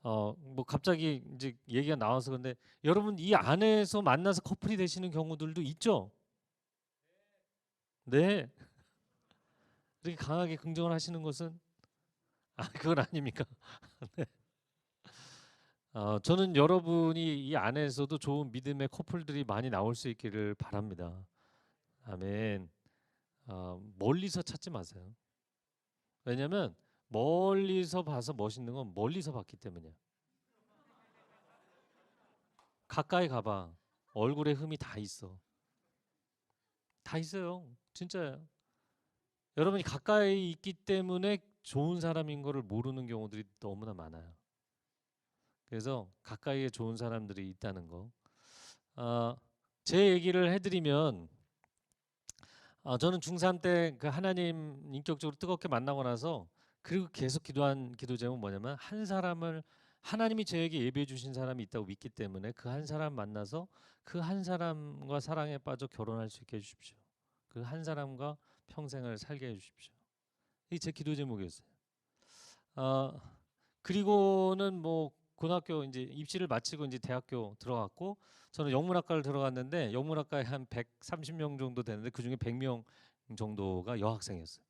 뭐 갑자기 이제 얘기가 나와서 근데 여러분 이 안에서 만나서 커플이 되시는 경우들도 있죠? 네. 이렇게 강하게 긍정을 하시는 것은 그건 아닙니까? 네. 저는 여러분이 이 안에서도 좋은 믿음의 커플들이 많이 나올 수 있기를 바랍니다. 아멘. 멀리서 찾지 마세요. 왜냐하면 멀리서 봐서 멋있는 건 멀리서 봤기 때문이야. 가까이 가봐. 얼굴에 흠이 다 있어. 다 있어요. 진짜요. 여러분이 가까이 있기 때문에 좋은 사람인 거를 모르는 경우들이 너무나 많아요. 그래서 가까이에 좋은 사람들이 있다는 거. 제 얘기를 해드리면 저는 중3 때 그 하나님 인격적으로 뜨겁게 만나고 나서 그리고 계속 기도한 기도 제목은 뭐냐면 한 사람을 하나님이 저에게 예비해 주신 사람이 있다고 믿기 때문에 그 한 사람 만나서 그 한 사람과 사랑에 빠져 결혼할 수 있게 해주십시오. 그 한 사람과 평생을 살게 해주십시오. 이게 제 기도 제목이었어요. 그리고는 뭐 고등학교 이제 입시를 마치고 이제 대학교 들어갔고 저는 영문학과를 들어갔는데 영문학과에 한 130명 정도 되는데 그 중에 100명 정도가 여학생이었어요.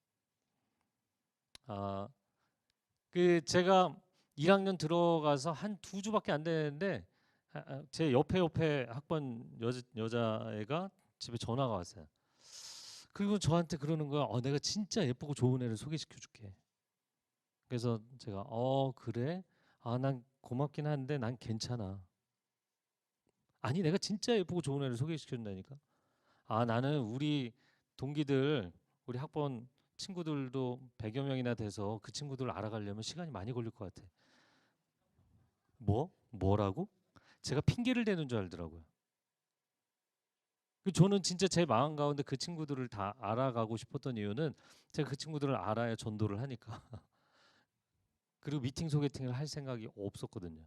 그 제가 1학년 들어가서 한 2주밖에 안 되는데 제 옆에 학번 여자애가 집에 전화가 왔어요. 그리고 저한테 그러는 거야. 내가 진짜 예쁘고 좋은 애를 소개시켜 줄게. 그래서 제가 그래? 난 고맙긴 한데 난 괜찮아. 아니 내가 진짜 예쁘고 좋은 애를 소개시켜 준다니까. 나는 우리 동기들 우리 학번 친구들도 100여 명이나 돼서 그 친구들을 알아가려면 시간이 많이 걸릴 것 같아. 뭐라고? 제가 핑계를 대는 줄 알더라고요. 저는 진짜 제 마음 가운데 그 친구들을 다 알아가고 싶었던 이유는 제가 그 친구들을 알아야 전도를 하니까. 그리고 미팅 소개팅을 할 생각이 없었거든요.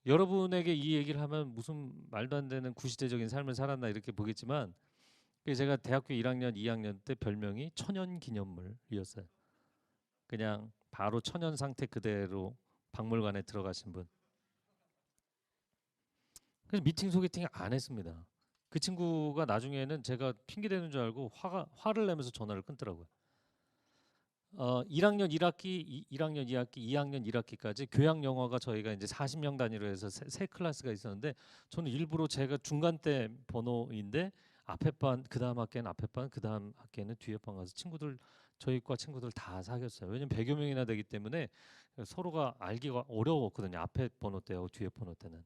여러분에게 이 얘기를 하면 무슨 말도 안 되는 구시대적인 삶을 살았나 이렇게 보겠지만 제가 대학교 1학년, 2학년 때 별명이 천연기념물이었어요. 그냥 바로 천연 상태 그대로 박물관에 들어가신 분. 그래서 미팅 소개팅 안 했습니다. 그 친구가 나중에는 제가 핑계대는 줄 알고 화를 내면서 전화를 끊더라고요. 1학년 1학기, 1학년 2학기, 2학년 1학기까지 교양 영어가 저희가 이제 40명 단위로 해서 세 클래스가 있었는데 저는 일부러 제가 중간 때 번호인데 앞에 반, 그 다음 학기에는 앞에 반, 그 다음 학기에는 뒤에 반 가서 친구들 저희 과 친구들 다 사귀었어요. 왜냐면 100여 명이나 되기 때문에 서로가 알기가 어려웠거든요. 앞에 번호 때하고 뒤에 번호 때는.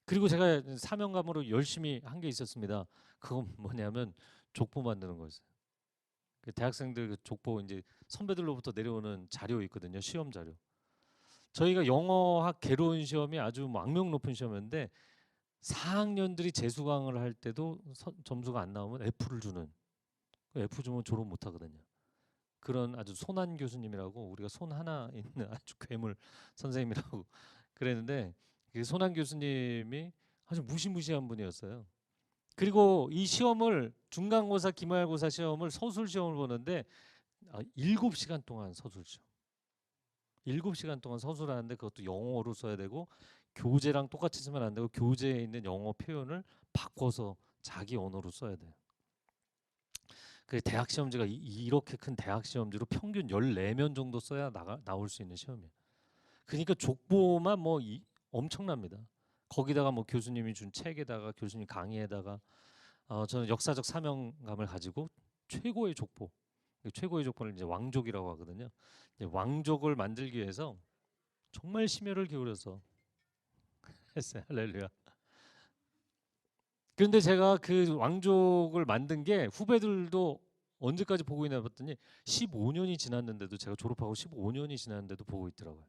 그리고 제가 사명감으로 열심히 한 게 있었습니다. 그건 뭐냐면 족보 만드는 거였어요. 그 대학생들 그 족보 이제 선배들로부터 내려오는 자료 있거든요. 시험 자료. 저희가 영어학 개론 시험이 아주 악명 높은 시험이었는데 4학년들이 재수강을 할 때도 점수가 안 나오면 F를 주는. F 주면 졸업 못 하거든요. 그런 아주 손한 교수님이라고 우리가 손 하나 있는 아주 괴물 선생님이라고 그랬는데 그 손한 교수님이 아주 무시무시한 분이었어요. 그리고 이 시험을 중간고사, 기말고사 시험을 서술 시험을 보는데 7시간 동안 서술 시험. 7시간 동안 서술하는데 그것도 영어로 써야 되고 교재랑 똑같이 쓰면 안 되고 교재에 있는 영어 표현을 바꿔서 자기 언어로 써야 돼요. 그 대학 시험지가 이렇게 큰 대학 시험지로 평균 14면 정도 써야 나올 수 있는 시험이에요. 그러니까 족보만 엄청납니다. 거기다가 뭐 교수님이 준 책에다가 교수님 강의에다가 저는 역사적 사명감을 가지고 최고의 족보, 최고의 족보를 이제 왕족이라고 하거든요. 이제 왕족을 만들기 위해서 정말 심혈을 기울여서 했어요. 할렐루야. 그런데 제가 그 왕족을 만든 게 후배들도 언제까지 보고 있나 봤더니 15년이 지났는데도 제가 졸업하고 15년이 지났는데도 보고 있더라고요.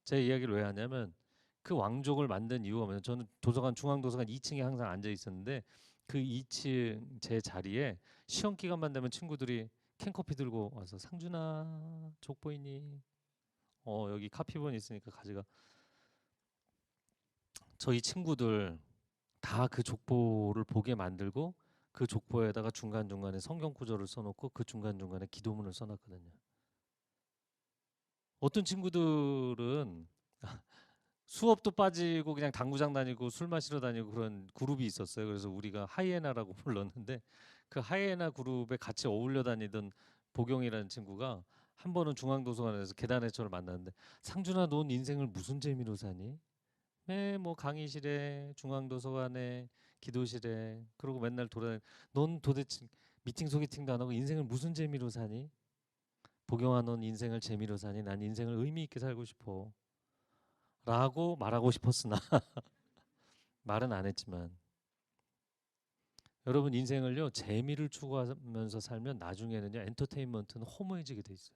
제 이야기를 왜 하냐면 그 왕족을 만든 이유가 뭐냐면 저는 도서관 중앙도서관 2층에 항상 앉아 있었는데 그 2층 제 자리에 시험 기간만 되면 친구들이 캔커피 들고 와서 상준아 족보 있니? 여기 카피본 있으니까 가져가. 저희 친구들 다 그 족보를 보게 만들고 그 족보에다가 중간중간에 성경 구절을 써놓고 그 중간중간에 기도문을 써놨거든요. 어떤 친구들은 수업도 빠지고 그냥 당구장 다니고 술 마시러 다니고 그런 그룹이 있었어요. 그래서 우리가 하이에나라고 불렀는데 그 하이에나 그룹에 같이 어울려 다니던 보경이라는 친구가 한 번은 중앙도서관에서 계단에서 저를 만났는데 상준아 넌 인생을 무슨 재미로 사니? 뭐 강의실에 중앙도서관에 기도실에 그러고 맨날 돌아다니 넌 도대체 미팅 소개팅도 안 하고 인생을 무슨 재미로 사니? 보경아 넌 인생을 재미로 사니? 난 인생을 의미 있게 살고 싶어 라고 말하고 싶었으나 말은 안 했지만 여러분 인생을요 재미를 추구하면서 살면 나중에는요 엔터테인먼트는 허무해지게 돼 있어요.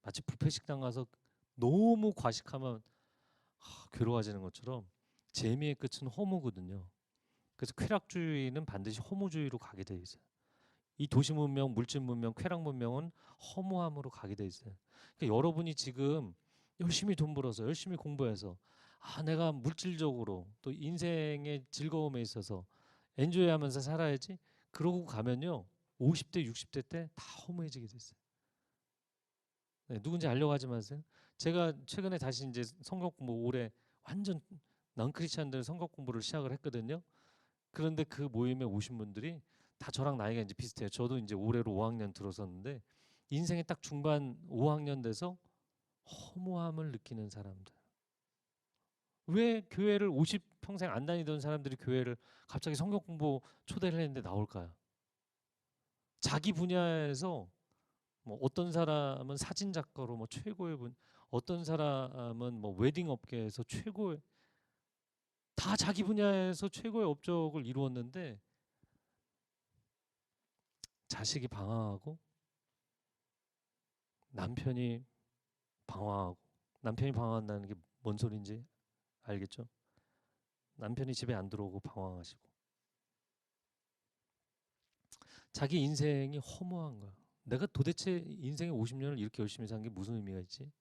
마치 뷔페 식당 가서 너무 과식하면 괴로워지는 것처럼 재미의 끝은 허무거든요. 그래서 쾌락주의는 반드시 허무주의로 가게 돼 있어요. 이 도시 문명, 물질 문명, 쾌락 문명은 허무함으로 가게 돼 있어요. 그러니까 여러분이 지금 열심히 돈 벌어서 열심히 공부해서 내가 물질적으로 또 인생의 즐거움에 있어서 엔조이하면서 살아야지. 그러고 가면요 50대, 60대 때 다 허무해지게 됐어요. 네, 누군지 알려고 하지 마세요. 제가 최근에 다시 이제 성경 공부 올해 완전 넌 크리스찬들 성경 공부를 시작을 했거든요. 그런데 그 모임에 오신 분들이 다 저랑 나이가 이제 비슷해요. 저도 이제 올해로 5학년 들어섰는데 인생의 딱 중반 5학년 돼서 허무함을 느끼는 사람들. 왜 교회를 50평생 안 다니던 사람들이 교회를 갑자기 성경 공부 초대를 했는데 나올까요? 자기 분야에서 뭐 어떤 사람은 사진 작가로 뭐 최고의 분, 어떤 사람은 뭐 웨딩 업계에서 최고의, 다 자기 분야에서 최고의 업적을 이루었는데 자식이 방황하고 남편이 방황하고, 남편이 방황한다는 게 뭔 소린지 알겠죠? 남편이 집에 안 들어오고 방황하시고 자기 인생이 허무한 거야. 내가 도대체 인생의 50년을 이렇게 열심히 산 게 무슨 의미가 있지?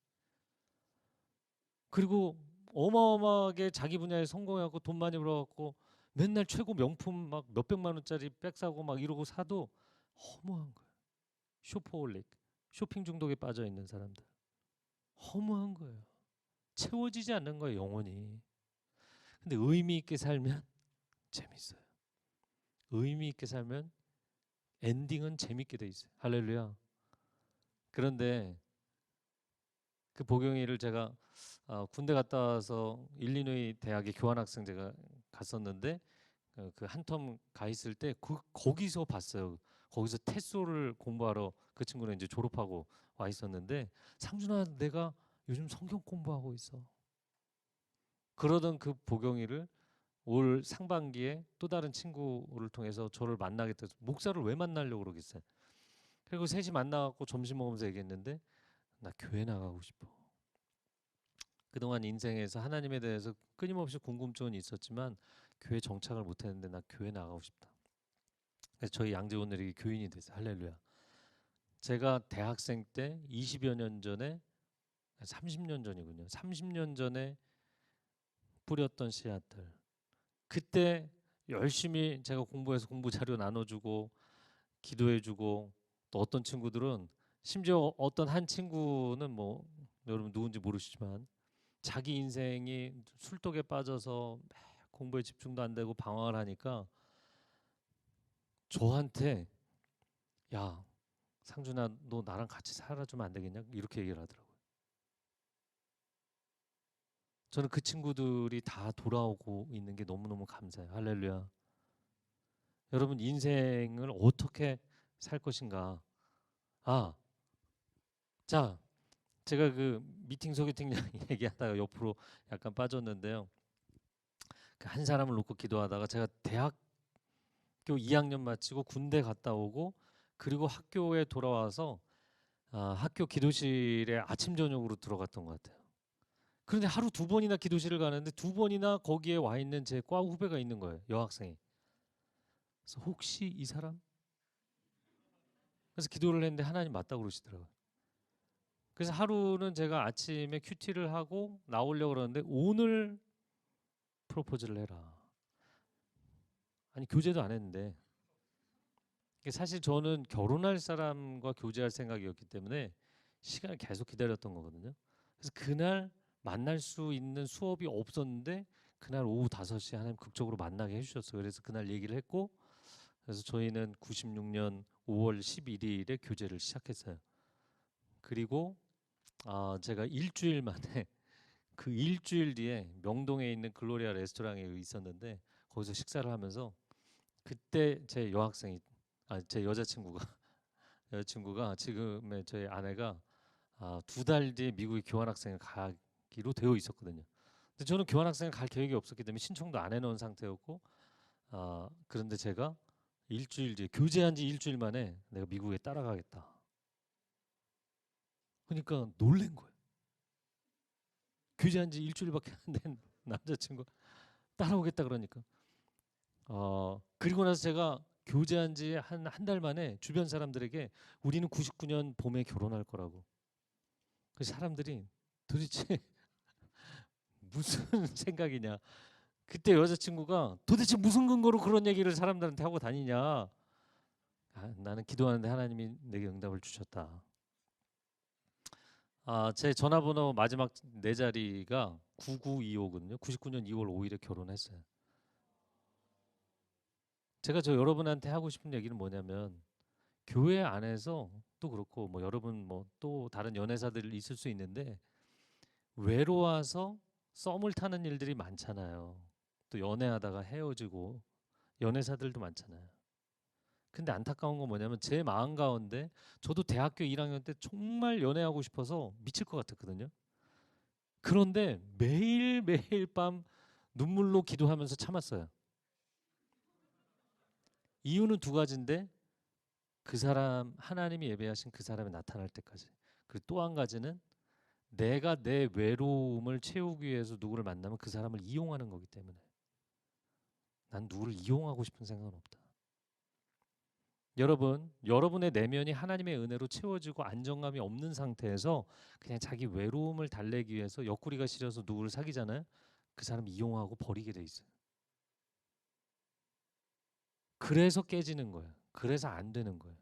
그리고 어마어마하게 자기 분야에 성공하고 돈 많이 벌어갖고 맨날 최고 명품 막 몇백만 원짜리 백 사고 막 이러고 사도 허무한 거야. 쇼퍼홀릭, 쇼핑 중독에 빠져 있는 사람들. 허무한 거예요. 채워지지 않는 거예요, 영혼이. 근데 의미 있게 살면 재밌어요. 의미 있게 살면 엔딩은 재밌게 돼 있어요. 할렐루야. 그런데 그 보경이를 제가 군대 갔다 와서 일리노이 대학에 교환학생 제가 갔었는데 그 한 텀 가 있을 때 거기서 봤어요. 거기서 테소를 공부하러 그 친구는 이제 졸업하고 와 있었는데, 상준아 내가 요즘 성경 공부하고 있어. 그러던 그 보경이를 올 상반기에 또 다른 친구를 통해서 저를 만나겠다. 목사를 왜 만나려고 그러겠어요. 그리고 셋이 만나갖고 점심 먹으면서 얘기했는데, 나 교회 나가고 싶어. 그동안 인생에서 하나님에 대해서 끊임없이 궁금증은 있었지만 교회 정착을 못했는데 나 교회 나가고 싶다. 그래서 저희 양재오늘이 교인이 됐어요. 할렐루야. 제가 대학생 때 20여 년 전에, 30년 전이군요. 30년 전에 뿌렸던 씨앗들. 그때 열심히 제가 공부해서 공부 자료 나눠주고 기도해주고, 또 어떤 친구들은, 심지어 어떤 한 친구는 뭐 여러분 누군지 모르시지만 자기 인생이 술독에 빠져서 공부에 집중도 안 되고 방황을 하니까 저한테, 야 상준아 너 나랑 같이 살아주면 안 되겠냐 이렇게 얘기를 하더라고요. 저는 그 친구들이 다 돌아오고 있는 게 너무너무 감사해요. 할렐루야. 여러분 인생을 어떻게 살 것인가. 아, 자, 제가 그 미팅 소개팅 얘기하다가 옆으로 약간 빠졌는데요. 그 한 사람을 놓고 기도하다가 제가 대학교 2학년 마치고 군대 갔다 오고 그리고 학교에 돌아와서 학교 기도실에 아침 저녁으로 들어갔던 것 같아요. 그런데 하루 두 번이나 기도실을 가는데 두 번이나 거기에 와 있는 제 과 후배가 있는 거예요. 여학생이. 그래서 혹시 이 사람? 그래서 기도를 했는데 하나님 맞다고 그러시더라고요. 그래서 하루는 제가 아침에 큐티를 하고 나오려고 그러는데 오늘 프로포즈를 해라. 아니 교제도 안 했는데. 사실 저는 결혼할 사람과 교제할 생각이었기 때문에 시간을 계속 기다렸던 거거든요. 그래서 그날 만날 수 있는 수업이 없었는데 그날 오후 5시에 하나님 극적으로 만나게 해주셨어요. 그래서 그날 얘기를 했고, 그래서 저희는 96년 5월 11일에 교제를 시작했어요. 그리고 제가 일주일 만에 그 일주일 뒤에 명동에 있는 글로리아 레스토랑에 있었는데 거기서 식사를 하면서 그때 제 여학생이, 제 여자친구가 여자친구가 지금의 저희 아내가 2달 뒤에 미국에 교환학생을 가기로 되어 있었거든요. 근데 저는 교환학생을 갈 계획이 없었기 때문에 신청도 안 해놓은 상태였고, 그런데 제가 일주일 뒤에 교제한 지 일주일 만에 내가 미국에 따라가겠다. 그러니까 놀란 거예요. 교제한 지 일주일밖에 안 된 남자친구 따라오겠다 그러니까. 그리고 나서 제가 교제한 지 한 달 만에 주변 사람들에게 우리는 99년 봄에 결혼할 거라고. 그 사람들이 도대체 무슨 생각이냐. 그때 여자친구가 도대체 무슨 근거로 그런 얘기를 사람들한테 하고 다니냐. 나는 기도하는데 하나님이 내게 응답을 주셨다. 제 전화번호 마지막 네 자리가 9925거든요. 99년 2월 5일에 결혼했어요. 제가 여러분한테 하고 싶은 얘기는 뭐냐면 교회 안에서 또 그렇고 뭐 여러분 뭐 또 다른 연애사들 있을 수 있는데 외로워서 썸을 타는 일들이 많잖아요. 또 연애하다가 헤어지고 연애사들도 많잖아요. 근데 안타까운 건 뭐냐면 제 마음 가운데 저도 대학교 1학년 때 정말 연애하고 싶어서 미칠 것 같았거든요. 그런데 매일매일 밤 눈물로 기도하면서 참았어요. 이유는 두 가지인데 그 사람 하나님이 예배하신 그 사람이 나타날 때까지. 그리고 또 한 가지는 내가 내 외로움을 채우기 위해서 누구를 만나면 그 사람을 이용하는 거기 때문에 난 누구를 이용하고 싶은 생각은 없다. 여러분, 여러분의 내면이 하나님의 은혜로 채워지고 안정감이 없는 상태에서 그냥 자기 외로움을 달래기 위해서 옆구리가 시려서 누구를 사귀잖아요. 그 사람 이용하고 버리게 돼 있어요. 그래서 깨지는 거예요. 그래서 안 되는 거예요.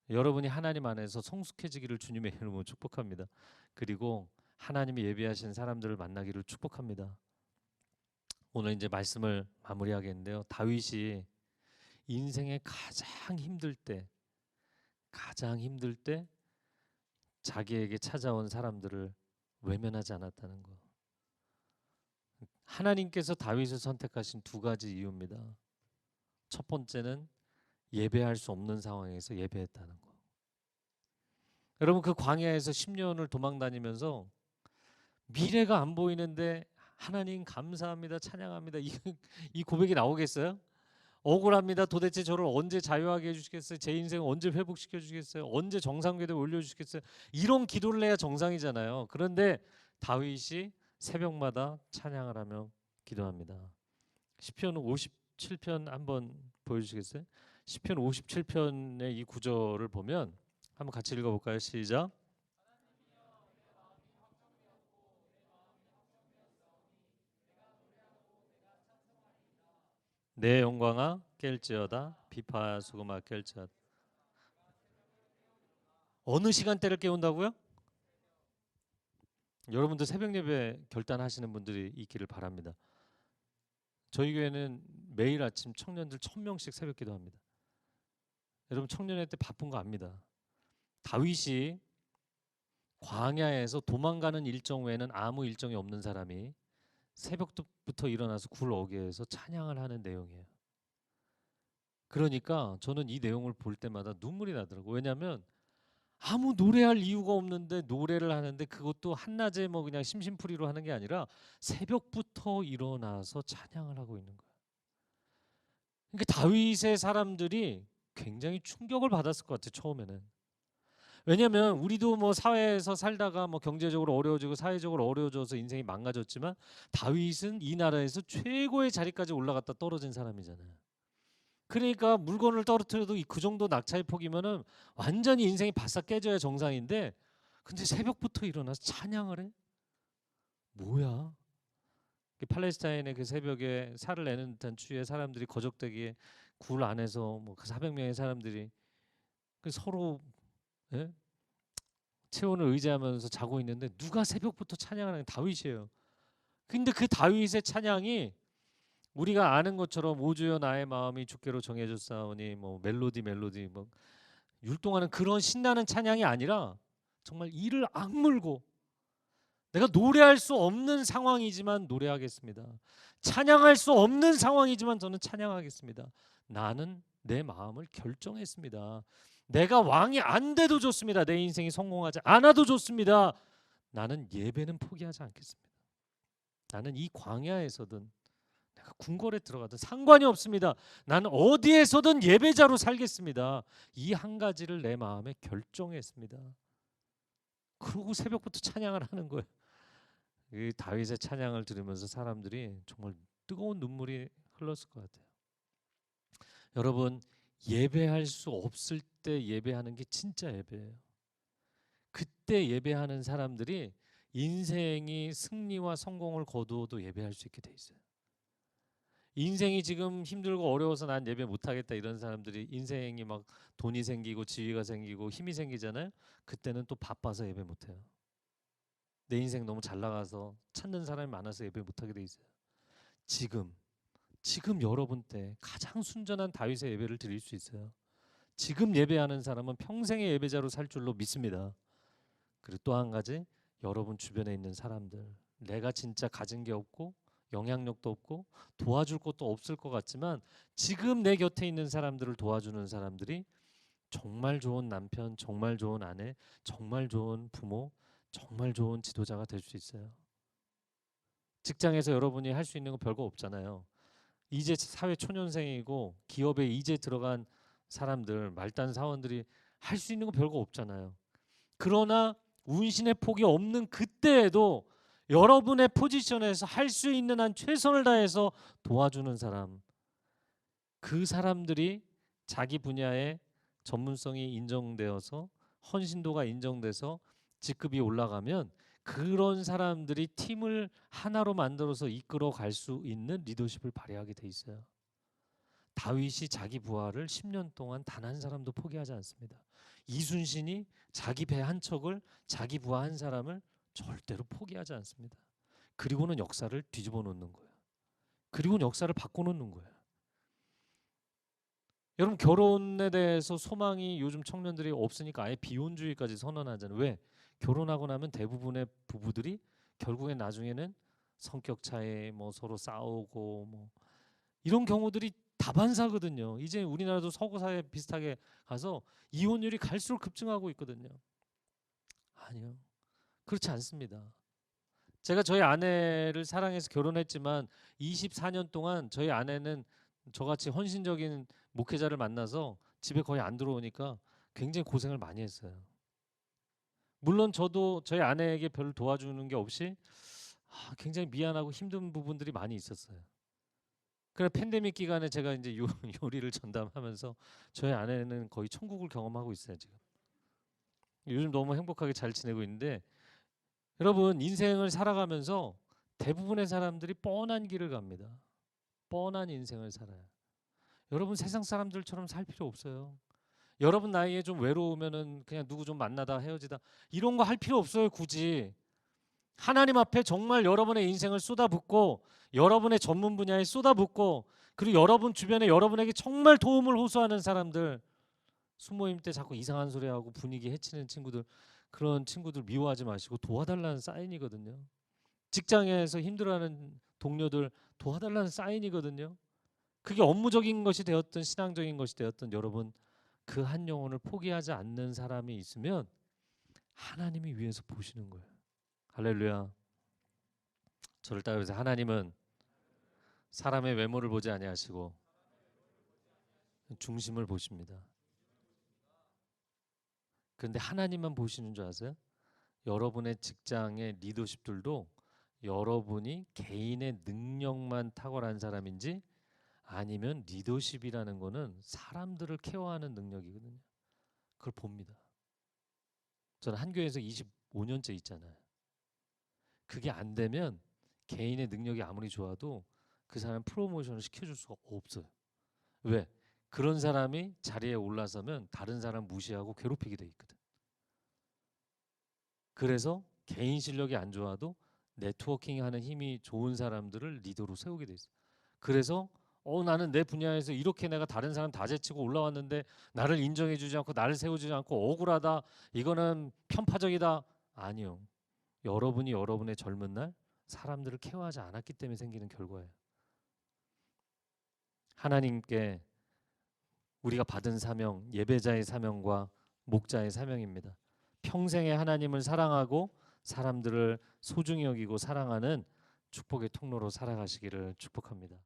여러분이 하나님 안에서 성숙해지기를 주님의 이름으로 축복합니다. 그리고 하나님이 예비하신 사람들을 만나기를 축복합니다. 오늘 이제 말씀을 마무리하겠는데요. 다윗이 인생의 가장 힘들 때 자기에게 찾아온 사람들을 외면하지 않았다는 거. 하나님께서 다윗을 선택하신 두 가지 이유입니다. 첫 번째는 예배할 수 없는 상황에서 예배했다는 거. 여러분 그 광야에서 10년을 도망 다니면서 미래가 안 보이는데 하나님 감사합니다, 찬양합니다. 이 고백이 나오겠어요? 억울합니다. 도대체 저를 언제 자유하게 해주시겠어요? 제 인생을 언제 회복시켜 주시겠어요? 언제 정상궤도에 올려주시겠어요? 이런 기도를 해야 정상이잖아요. 그런데 다윗이 새벽마다 찬양을 하며 기도합니다. 시편 57편 한번 보여주시겠어요? 시편 57편의 이 구절을 보면 한번 같이 읽어볼까요? 시작. 내 영광아 깰지어다 비파 수금아 깰지어다. 어느 시간대를 깨운다고요? 여러분들 새벽 예배 결단하시는 분들이 있기를 바랍니다. 저희 교회는 매일 아침 청년들 1,000명씩 새벽 기도합니다. 여러분 청년회 때 바쁜 거 압니다. 다윗이 광야에서 도망가는 일정 외에는 아무 일정이 없는 사람이 새벽부터 일어나서 굴 어귀에서 찬양을 하는 내용이에요. 그러니까 저는 이 내용을 볼 때마다 눈물이 나더라고요. 왜냐하면 아무 노래할 이유가 없는데 노래를 하는데 그것도 한낮에 뭐 그냥 심심풀이로 하는 게 아니라 새벽부터 일어나서 찬양을 하고 있는 거예요. 그러니까 다윗의 사람들이 굉장히 충격을 받았을 것 같아요. 처음에는. 왜냐하면 우리도 뭐 사회에서 살다가 뭐 경제적으로 어려워지고 사회적으로 어려워져서 인생이 망가졌지만 다윗은 이 나라에서 최고의 자리까지 올라갔다 떨어진 사람이잖아요. 그러니까 물건을 떨어뜨려도 그 정도 낙차의 폭이면은 완전히 인생이 바싹 깨져야 정상인데 근데 새벽부터 일어나서 찬양을 해? 뭐야? 팔레스타인의 그 새벽에 살을 내는 듯한 추위에 사람들이 거적대기에 굴 안에서 뭐그 400명의 사람들이 그 서로 예? 체온을 의지하면서 자고 있는데 누가 새벽부터 찬양하는 다윗이에요. 근데 그 다윗의 찬양이 우리가 아는 것처럼 오주여 나의 마음이 주께로 정해졌사오니 뭐 멜로디 뭐 율동하는 그런 신나는 찬양이 아니라 정말 이를 악물고 내가 노래할 수 없는 상황이지만 노래하겠습니다. 찬양할 수 없는 상황이지만 저는 찬양하겠습니다. 나는 내 마음을 결정했습니다. 내가 왕이 안 돼도 좋습니다. 내 인생이 성공하지 않아도 좋습니다. 나는 예배는 포기하지 않겠습니다. 나는 이 광야에서든 내가 궁궐에 들어가든 상관이 없습니다. 나는 어디에서든 예배자로 살겠습니다. 이 한 가지를 내 마음에 결정했습니다. 그러고 새벽부터 찬양을 하는 거예요. 이 다윗의 찬양을 들으면서 사람들이 정말 뜨거운 눈물이 흘렀을 것 같아요. 여러분 예배할 수 없을 때 예배하는 게 진짜 예배예요. 그때 예배하는 사람들이 인생이 승리와 성공을 거두어도 예배할 수 있게 돼 있어요. 인생이 지금 힘들고 어려워서 난 예배 못하겠다 이런 사람들이 인생이 막 돈이 생기고 지위가 생기고 힘이 생기잖아요. 그때는 또 바빠서 예배 못해요. 내 인생 너무 잘 나가서 찾는 사람이 많아서 예배 못하게 돼 있어요. 지금 여러분 때 가장 순전한 다윗의 예배를 드릴 수 있어요. 지금 예배하는 사람은 평생의 예배자로 살 줄로 믿습니다. 그리고 또 한 가지, 여러분 주변에 있는 사람들, 내가 진짜 가진 게 없고 영향력도 없고 도와줄 것도 없을 것 같지만 지금 내 곁에 있는 사람들을 도와주는 사람들이 정말 좋은 남편, 정말 좋은 아내, 정말 좋은 부모, 정말 좋은 지도자가 될 수 있어요. 직장에서 여러분이 할 수 있는 거 별거 없잖아요. 이제 사회 초년생이고 기업에 이제 들어간 사람들, 말단 사원들이 할 수 있는 거 별거 없잖아요. 그러나 운신의 폭이 없는 그때에도 여러분의 포지션에서 할 수 있는 한 최선을 다해서 도와주는 사람, 그 사람들이 자기 분야의 전문성이 인정되어서 헌신도가 인정돼서 직급이 올라가면 그런 사람들이 팀을 하나로 만들어서 이끌어 갈 수 있는 리더십을 발휘하게 돼 있어요. 다윗이 자기 부하를 10년 동안 단 한 사람도 포기하지 않습니다. 이순신이 자기 배 한 척을, 자기 부하 한 사람을 절대로 포기하지 않습니다. 그리고는 역사를 뒤집어 놓는 거예요. 그리고는 역사를 바꿔 놓는 거예요. 여러분, 결혼에 대해서 소망이 요즘 청년들이 없으니까 아예 비혼주의까지 선언하잖아요. 왜? 결혼하고 나면 대부분의 부부들이 결국엔 나중에는 성격 차이, 뭐 서로 싸우고 뭐 이런 경우들이 다반사거든요. 이제 우리나라도 서구 사회 비슷하게 가서 이혼율이 갈수록 급증하고 있거든요. 아니요, 그렇지 않습니다. 제가 저희 아내를 사랑해서 결혼했지만 24년 동안 저희 아내는 저같이 헌신적인 목회자를 만나서 집에 거의 안 들어오니까 굉장히 고생을 많이 했어요. 물론 저도 저희 아내에게 별로 도와주는 게 없이 굉장히 미안하고 힘든 부분들이 많이 있었어요. 그래, 팬데믹 기간에 제가 이제 요리를 전담하면서 저희 아내는 거의 천국을 경험하고 있어요, 지금. 요즘 너무 행복하게 잘 지내고 있는데, 여러분, 인생을 살아가면서 대부분의 사람들이 뻔한 길을 갑니다. 뻔한 인생을 살아요. 여러분, 세상 사람들처럼 살 필요 없어요. 여러분 나이에 좀 외로우면은 그냥 누구 좀 만나다 헤어지다 이런 거 할 필요 없어요, 굳이. 하나님 앞에 정말 여러분의 인생을 쏟아붓고 여러분의 전문 분야에 쏟아붓고 그리고 여러분 주변에 여러분에게 정말 도움을 호소하는 사람들, 수모임 때 자꾸 이상한 소리 하고 분위기 해치는 친구들, 그런 친구들 미워하지 마시고 도와달라는 사인이거든요. 직장에서 힘들어하는 동료들 도와달라는 사인이거든요. 그게 업무적인 것이 되었든 신앙적인 것이 되었든 여러분 그 한 영혼을 포기하지 않는 사람이 있으면 하나님이 위에서 보시는 거예요. 할렐루야. 저를 따라서 하나님은 사람의 외모를 보지 아니하시고 중심을 보십니다. 그런데 하나님만 보시는 줄 아세요? 여러분의 직장의 리더십들도 여러분이 개인의 능력만 탁월한 사람인지 아니면 리더십이라는 거는 사람들을 케어하는 능력이거든요. 그걸 봅니다. 저는 한 교회에서 25년째 있잖아요. 그게 안 되면 개인의 능력이 아무리 좋아도 그 사람 프로모션을 시켜줄 수가 없어요. 왜? 그런 사람이 자리에 올라서면 다른 사람 무시하고 괴롭히게 돼 있거든. 그래서 개인 실력이 안 좋아도 네트워킹하는 힘이 좋은 사람들을 리더로 세우게 돼 있어요. 그래서 나는 내 분야에서 이렇게 내가 다른 사람 다 제치고 올라왔는데 나를 인정해주지 않고 나를 세워주지 않고 억울하다. 이거는 편파적이다. 아니요. 여러분이 여러분의 젊은 날 사람들을 케어하지 않았기 때문에 생기는 결과예요. 하나님께 우리가 받은 사명, 예배자의 사명과 목자의 사명입니다. 평생에 하나님을 사랑하고 사람들을 소중히 여기고 사랑하는 축복의 통로로 살아가시기를 축복합니다.